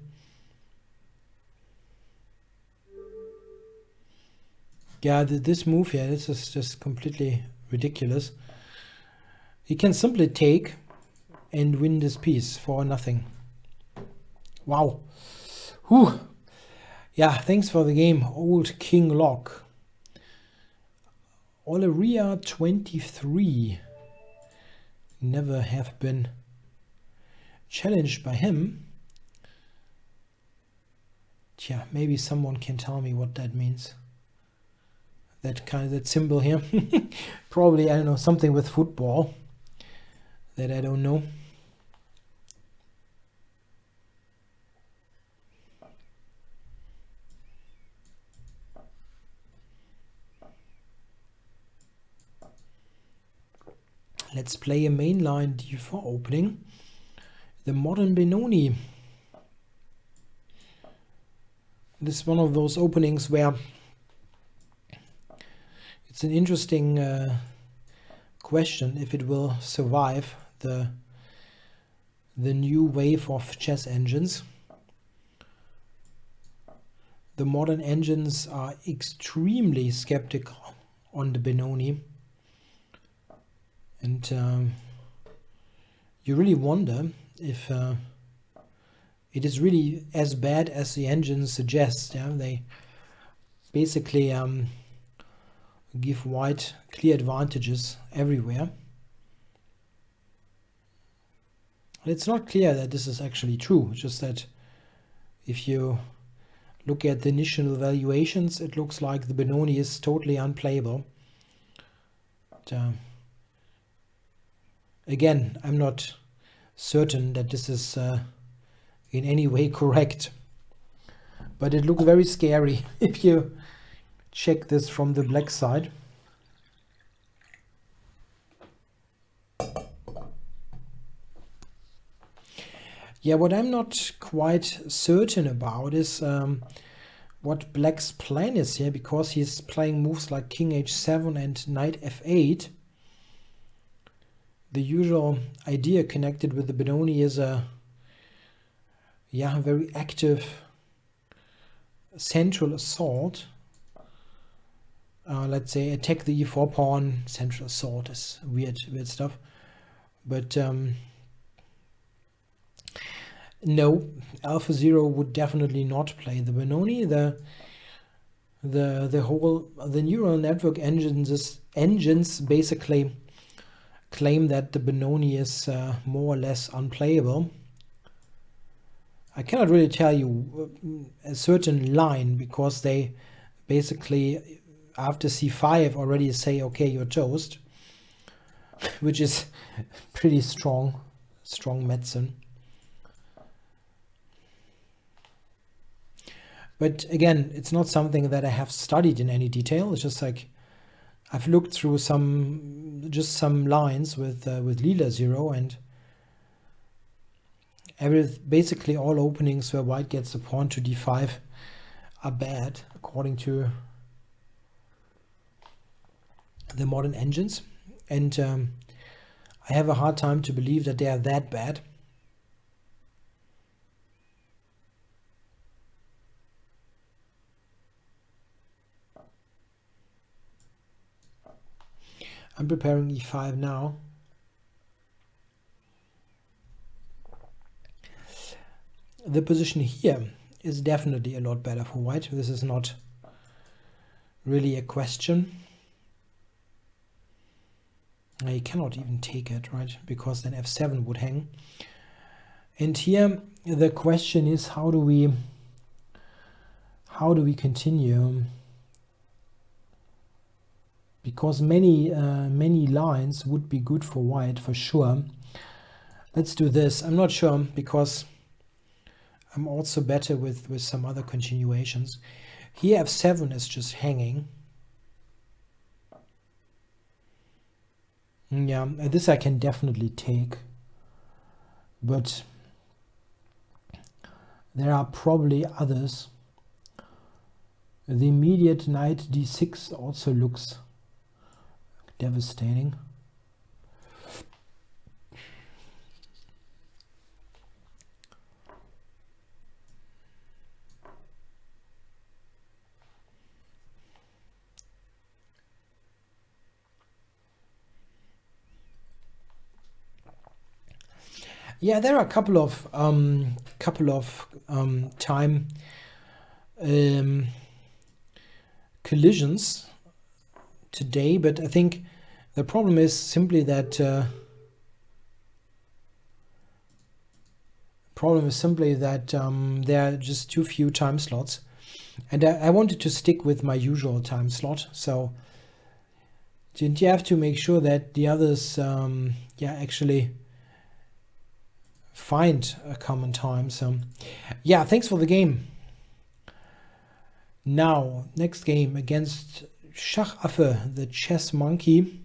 Yeah, this move here, this is just completely ridiculous. He can simply take and win this piece for nothing. Wow. Whew. Yeah, thanks for the game, Old King Lock. Oleria 23. Never have been challenged by him. Tja, maybe someone can tell me what that means. That symbol here. Probably, I don't know, something with football that I don't know. Let's play a mainline d4 opening. The modern Benoni. This is one of those openings where it's an interesting question if it will survive the new wave of chess engines. The modern engines are extremely skeptical on the Benoni. And you really wonder if it is really as bad as the engines suggest. Yeah, they basically give white clear advantages everywhere. And it's not clear that this is actually true. It's just that if you look at the initial valuations, it looks like the Benoni is totally unplayable. But, again, I'm not certain that this is in any way correct, but it looks very scary if you check this from the black side. Yeah, what I'm not quite certain about is what black's plan is here, because he's playing moves like king h7 and knight f8. The usual idea connected with the Benoni is a very active central assault. Let's say attack the e4 pawn. Central assault is weird stuff. But no, AlphaZero would definitely not play the Benoni. The the neural network engines basically claim that the Benoni is more or less unplayable. I cannot really tell you a certain line because they basically after c5 already say, okay, you're toast, which is pretty strong medicine. But again, it's not something that I have studied in any detail. It's just like I've looked through some lines with Lila 0, and basically all openings where white gets the pawn to d5 are bad according to the modern engines, and I have a hard time to believe that they are that bad. I'm preparing e5 now. The position here is definitely a lot better for white. This is not really a question. You cannot even take it, right? Because then f7 would hang. And here the question is, how do we continue? Because many lines would be good for white for sure. Let's do this. I'm not sure because I'm also better with some other continuations. Here f7 is just hanging. Yeah, this I can definitely take, but there are probably others. The immediate knight d6 also looks devastating. Yeah, there are a couple of time collisions today, but I think the problem is simply that there are just too few time slots, and I wanted to stick with my usual time slot. So didn't you have to make sure that the others actually find a common time? So yeah, thanks for the game. Now next game against Schachaffe, the chess monkey.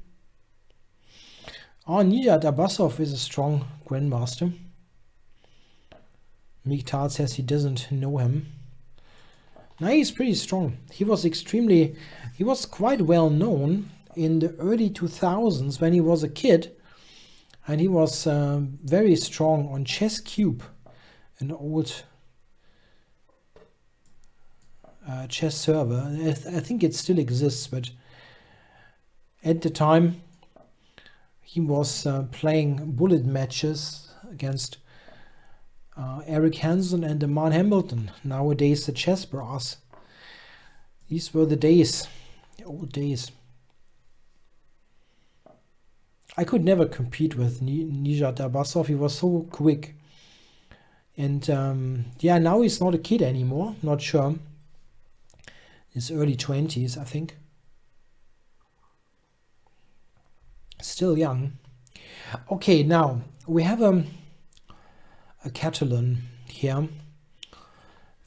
Nijat Abbasov is a strong grandmaster. Miktal says he doesn't know him. Now he's pretty strong. He was quite well known in the early 2000s when he was a kid, and he was very strong on Chess Cube, an old chess server. I think it still exists, but at the time he was playing bullet matches against Eric Hansen and Aman Hamilton, nowadays the chess brass. These were the days, the old days. I could never compete with Nijat Abbasov. He was so quick. And yeah, now he's not a kid anymore. Not sure. His early 20s, I think. Still young. Okay, now we have a Catalan here.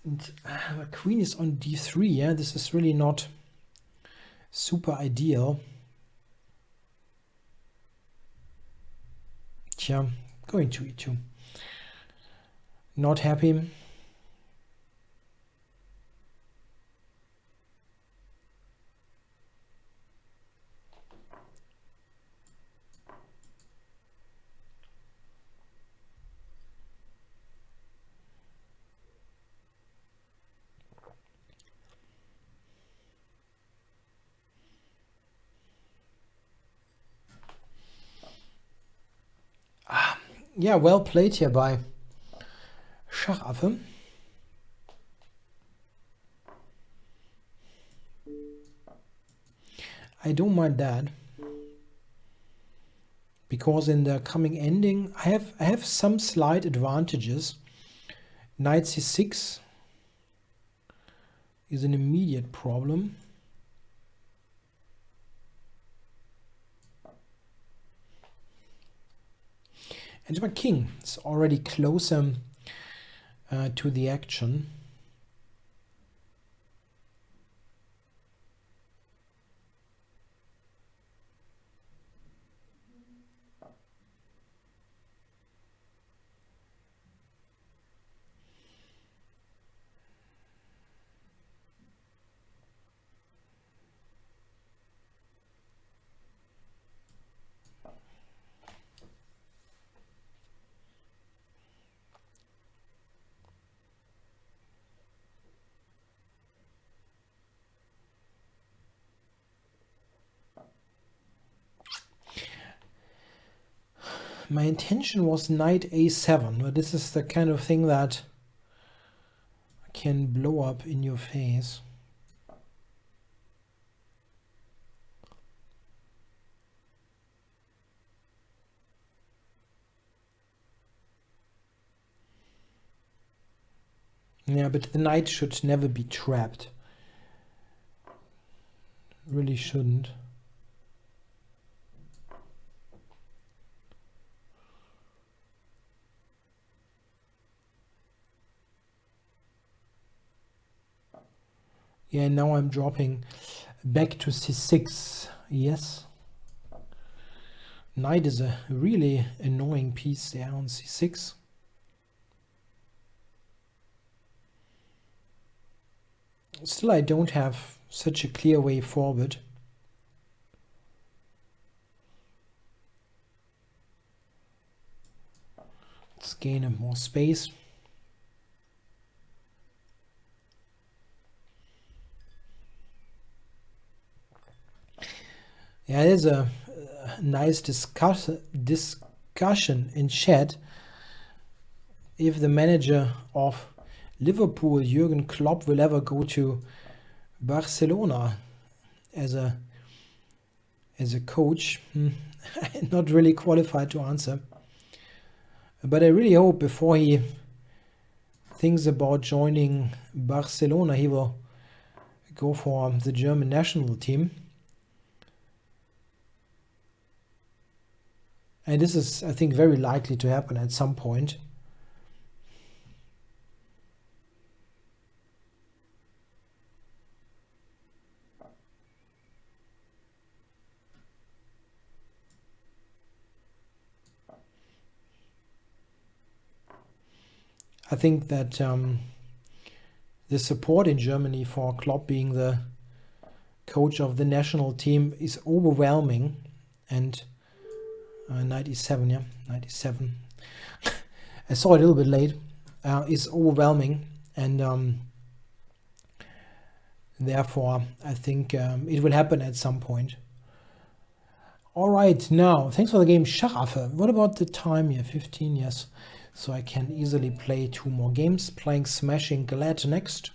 And the queen is on d3. Yeah, this is really not super ideal. Yeah, going to e2. Not happy. Yeah, well played here by Schachaffe. I don't mind that, because in the coming ending I have some slight advantages. Knight c6 is an immediate problem. And my king is already closer to the action. My intention was knight a7, but this is the kind of thing that can blow up in your face. Yeah, but the knight should never be trapped. Really shouldn't. Yeah, now I'm dropping back to c6. Yes. Knight is a really annoying piece there on c6. Still, I don't have such a clear way forward. Let's gain a more space. Yeah, there's a nice discussion in chat if the manager of Liverpool, Jürgen Klopp, will ever go to Barcelona as a coach. I'm not really qualified to answer, but I really hope before he thinks about joining Barcelona, he will go for the German national team. And this is, I think, very likely to happen at some point. I think that the support in Germany for Klopp being the coach of the national team is overwhelming. And knight e7, yeah, knight e7. I saw it a little bit late. Is overwhelming, and therefore I think it will happen at some point. All right, now thanks for the game, Schachaffe. What about the time here? 15, yes. So I can easily play 2 more games. Playing Smashing Glad next.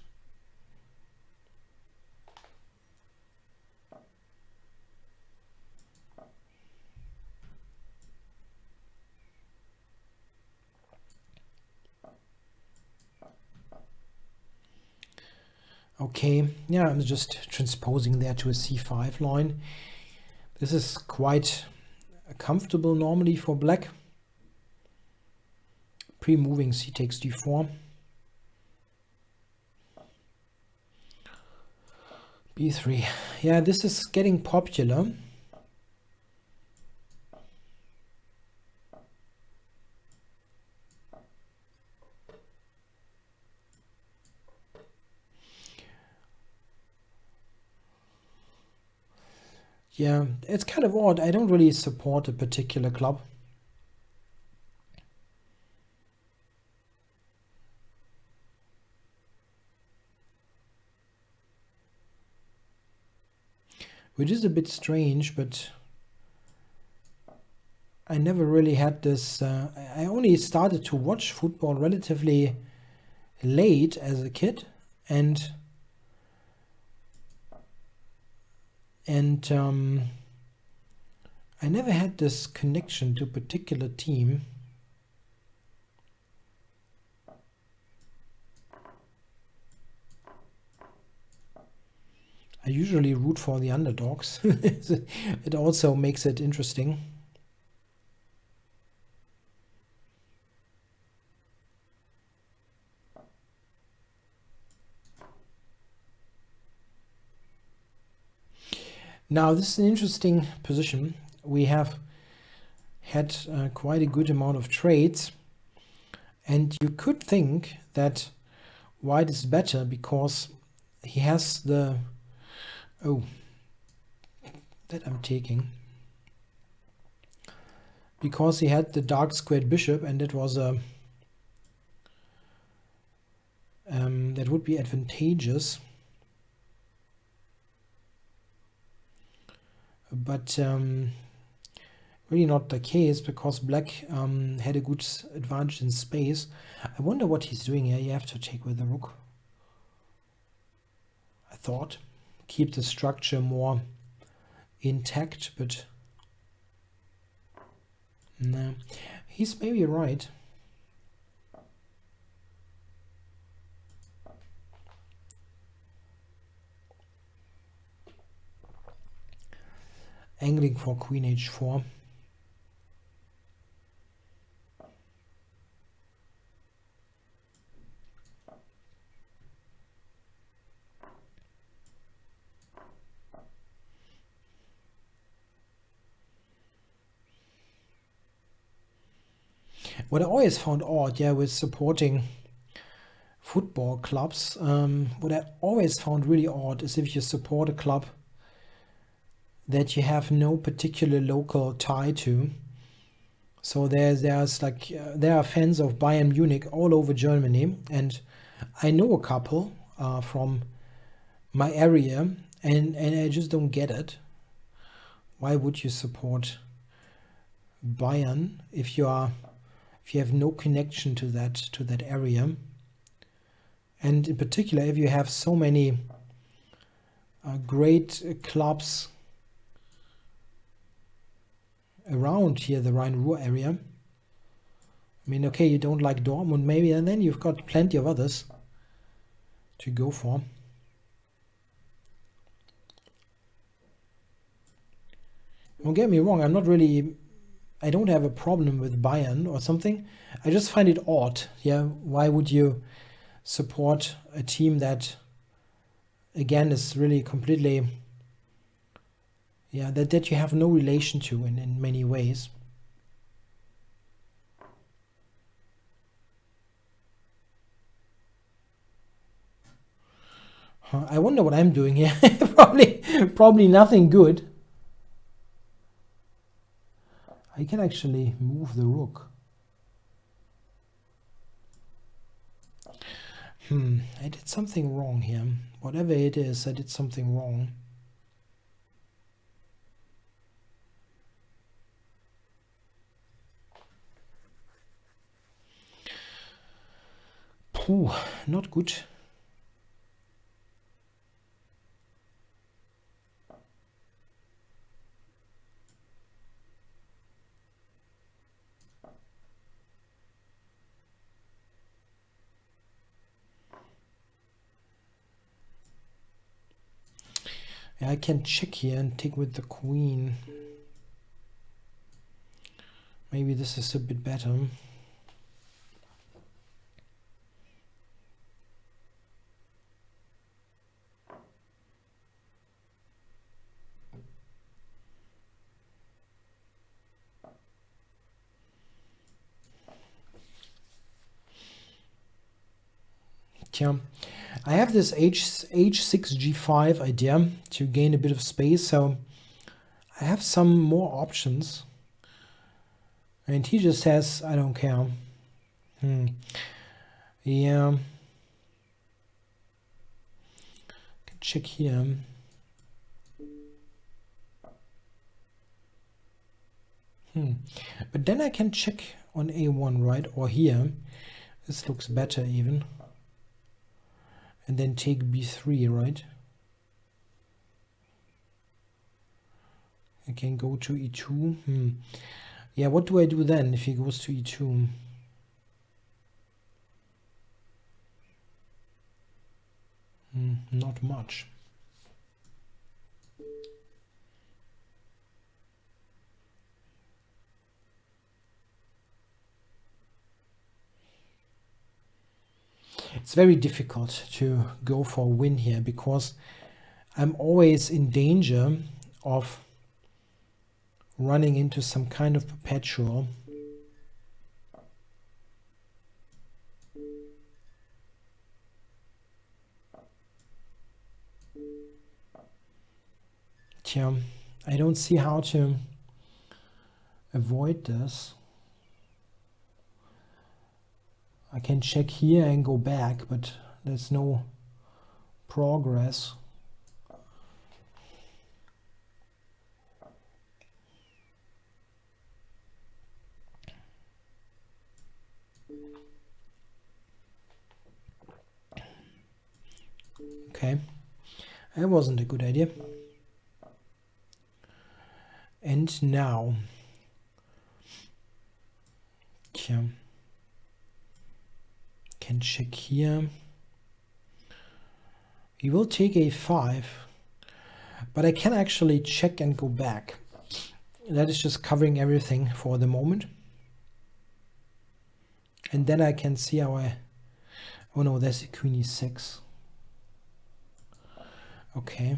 Okay, yeah, I'm just transposing there to a c5 line. This is quite comfortable normally for black. Pre-moving c takes d4. b3. Yeah, this is getting popular. Yeah, it's kind of odd. I don't really support a particular club. Which is a bit strange, but I never really had this. I only started to watch football relatively late as a kid, and And I never had this connection to a particular team. I usually root for the underdogs. It also makes it interesting. Now, this is an interesting position. We have had quite a good amount of trades, and you could think that white is better because he has the that I'm taking, because he had the dark squared bishop, and it was a that would be advantageous, but really not the case, because black had a good advantage in space. I wonder what he's doing here. You have to take with the rook. I thought keep the structure more intact, but no, he's maybe right. Angling for queen h4. What I always found odd, with supporting football clubs, what I always found really odd is if you support a club that you have no particular local tie to. So there's like there are fans of Bayern Munich all over Germany, and I know a couple from my area, and I just don't get it. Why would you support Bayern if you have no connection to that area? And in particular, if you have so many great clubs around here, the Rhine-Ruhr area. I mean, okay, you don't like Dortmund maybe, and then you've got plenty of others to go for. Don't get me wrong, I don't have a problem with Bayern or something. I just find it odd. Why would you support a team that, again, is really completely, that you have no relation to in many ways. I wonder what I'm doing here. Probably nothing good. I can actually move the rook. I did something wrong here. Whatever it is, I did something wrong. Not good. I can check here and take with the queen. Maybe this is a bit better. I have this h6 g5 idea to gain a bit of space, so I have some more options. And he just says, I don't care. Yeah. Can check here. But then I can check on a1, right? Or here. This looks better even. And then take b3, right? can go to e2. Yeah, what do I do then if he goes to e2? Not much. It's very difficult to go for a win here because I'm always in danger of running into some kind of perpetual. Tja, I don't see how to avoid this. I can check here and go back, but there's no progress. Okay, that wasn't a good idea. And now, can check here. He will take a5, but I can actually check and go back. That is just covering everything for the moment. And then I can see how I... Oh no, there's a queen e6. Okay.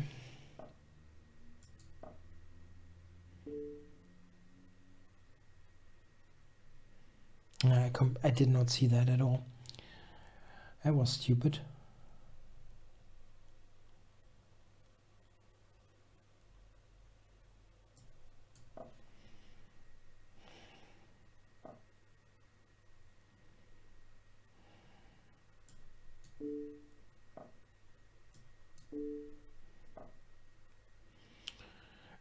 I did not see that at all. That was stupid.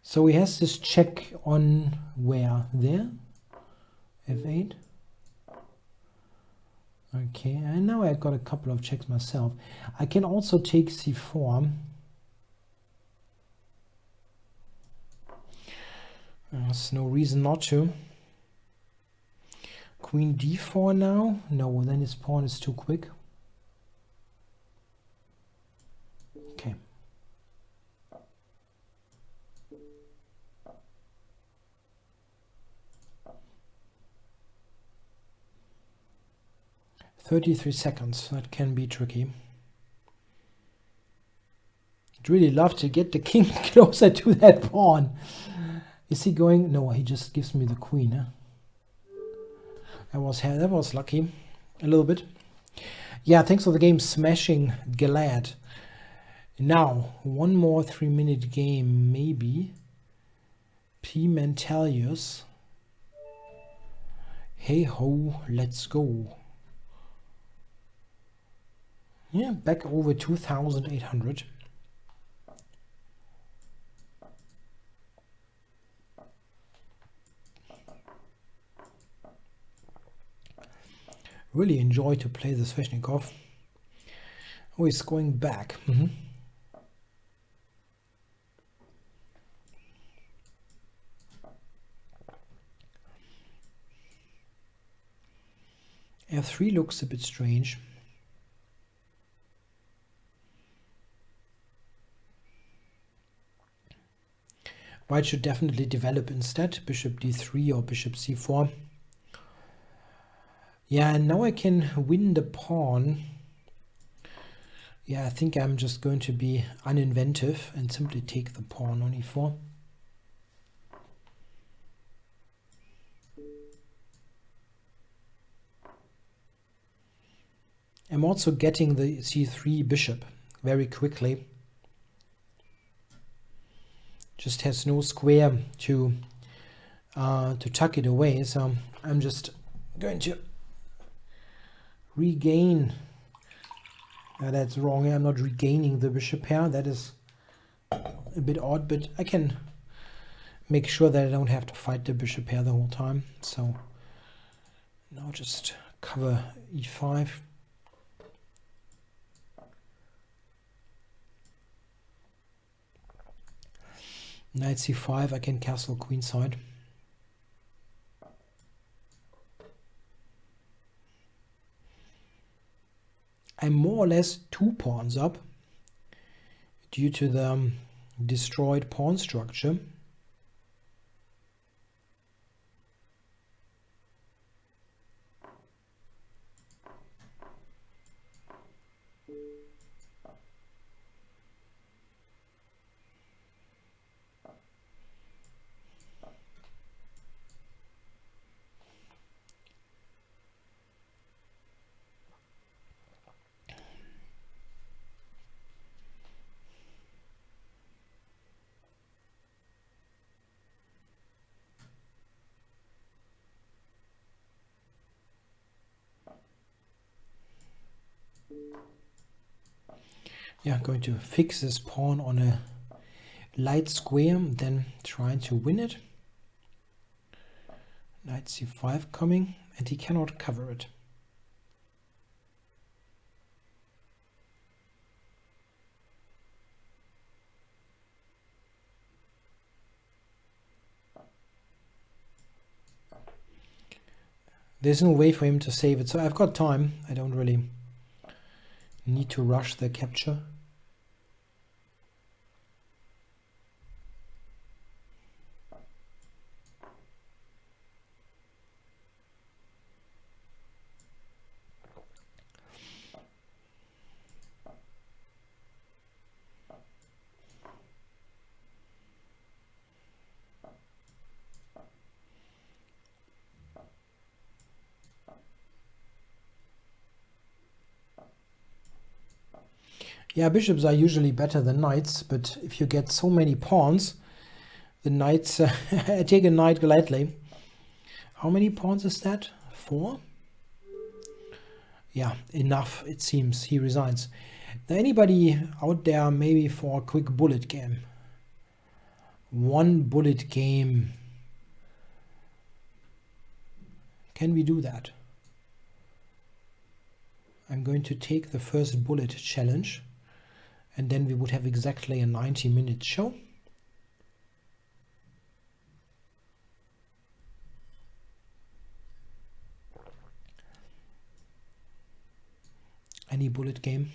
So he has this check on where? There? F8. Okay, and now I've got a couple of checks myself. I can also take c4. There's no reason not to. Queen d4 now? No, then his pawn is too quick. Okay. "33 seconds, that can be tricky. I'd really love to get the king closer to that pawn. Is he going? No, he just gives me the queen. Huh? That was lucky, a little bit. Yeah, thanks for the game, Smashing Glad. Now, one more 3-minute game, maybe. P. Mentalius. Hey ho, let's go. Yeah, back over 2,800. Really enjoy to play the Sveshnikov. Oh, he's going back. F3 looks a bit strange. White should definitely develop instead. Bishop d3 or bishop c4. Yeah, and now I can win the pawn. Yeah, I think I'm just going to be uninventive and simply take the pawn on e4. I'm also getting the c3 bishop very quickly. Just has no square to tuck it away, so I'm just going to regain. That's wrong. I'm not regaining the bishop here. That is a bit odd, but I can make sure that I don't have to fight the bishop here the whole time. So now just cover e5. Knight c5, I can castle queenside. I'm more or less 2 pawns up due to the destroyed pawn structure. Yeah, I'm going to fix this pawn on a light square, then trying to win it. Knight c5 coming, and he cannot cover it. There's no way for him to save it, so I've got time. I don't really need to rush the capture. Yeah, bishops are usually better than knights, but if you get so many pawns, the knights... I take a knight gladly. How many pawns is that? 4? Yeah, enough, it seems. He resigns. Now, anybody out there maybe for a quick bullet game? 1 bullet game. Can we do that? I'm going to take the first bullet challenge. And then we would have exactly a 90-minute show. Any bullet game?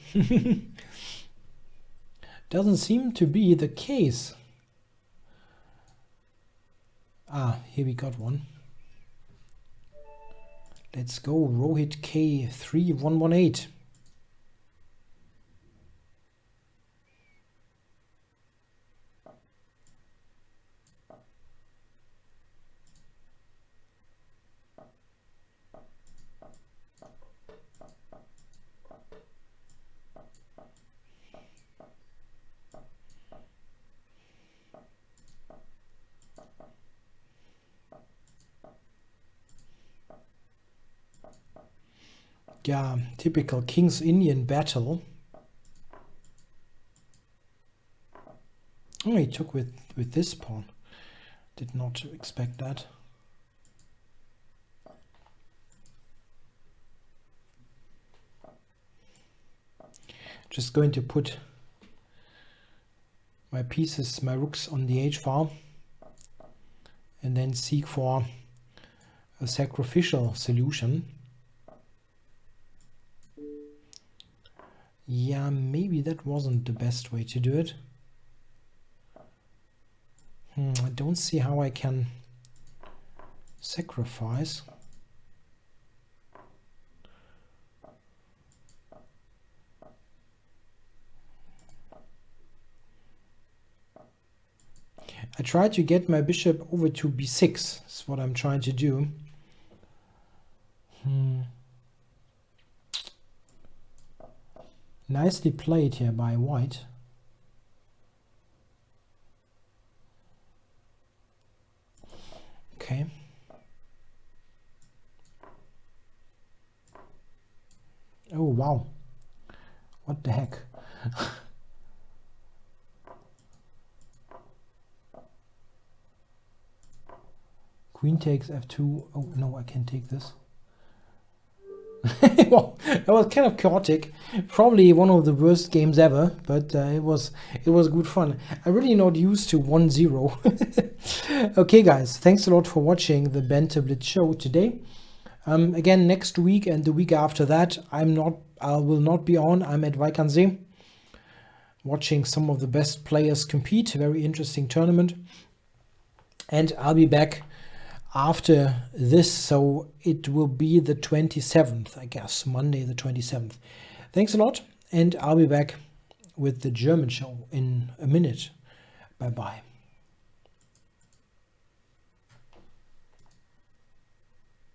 Doesn't seem to be the case. Ah, here we got one. Let's go, Rohit K3118. Yeah, typical King's Indian battle. Oh, he took with this pawn. Did not expect that. Just going to put my pieces, my rooks on the h-file, and then seek for a sacrificial solution. Yeah, maybe that wasn't the best way to do it. I don't see how I can sacrifice. I try to get my bishop over to b6. That's what I'm trying to do. Nicely played here by white. Okay. Oh, wow. What the heck? Queen takes f2. Oh, no, I can't take this. Well, it was kind of chaotic, probably one of the worst games ever, but it was good fun. I'm really not used to 1-0. Okay, guys, thanks a lot for watching the Banter Blitz show today. Again, next week and the week after that, I will not be on. I'm at Weikernsee, watching some of the best players compete. Very interesting tournament. And I'll be back after this, so it will be the 27th, I guess, Monday the 27th. Thanks a lot, and I'll be back with the German show in a minute. Bye-bye.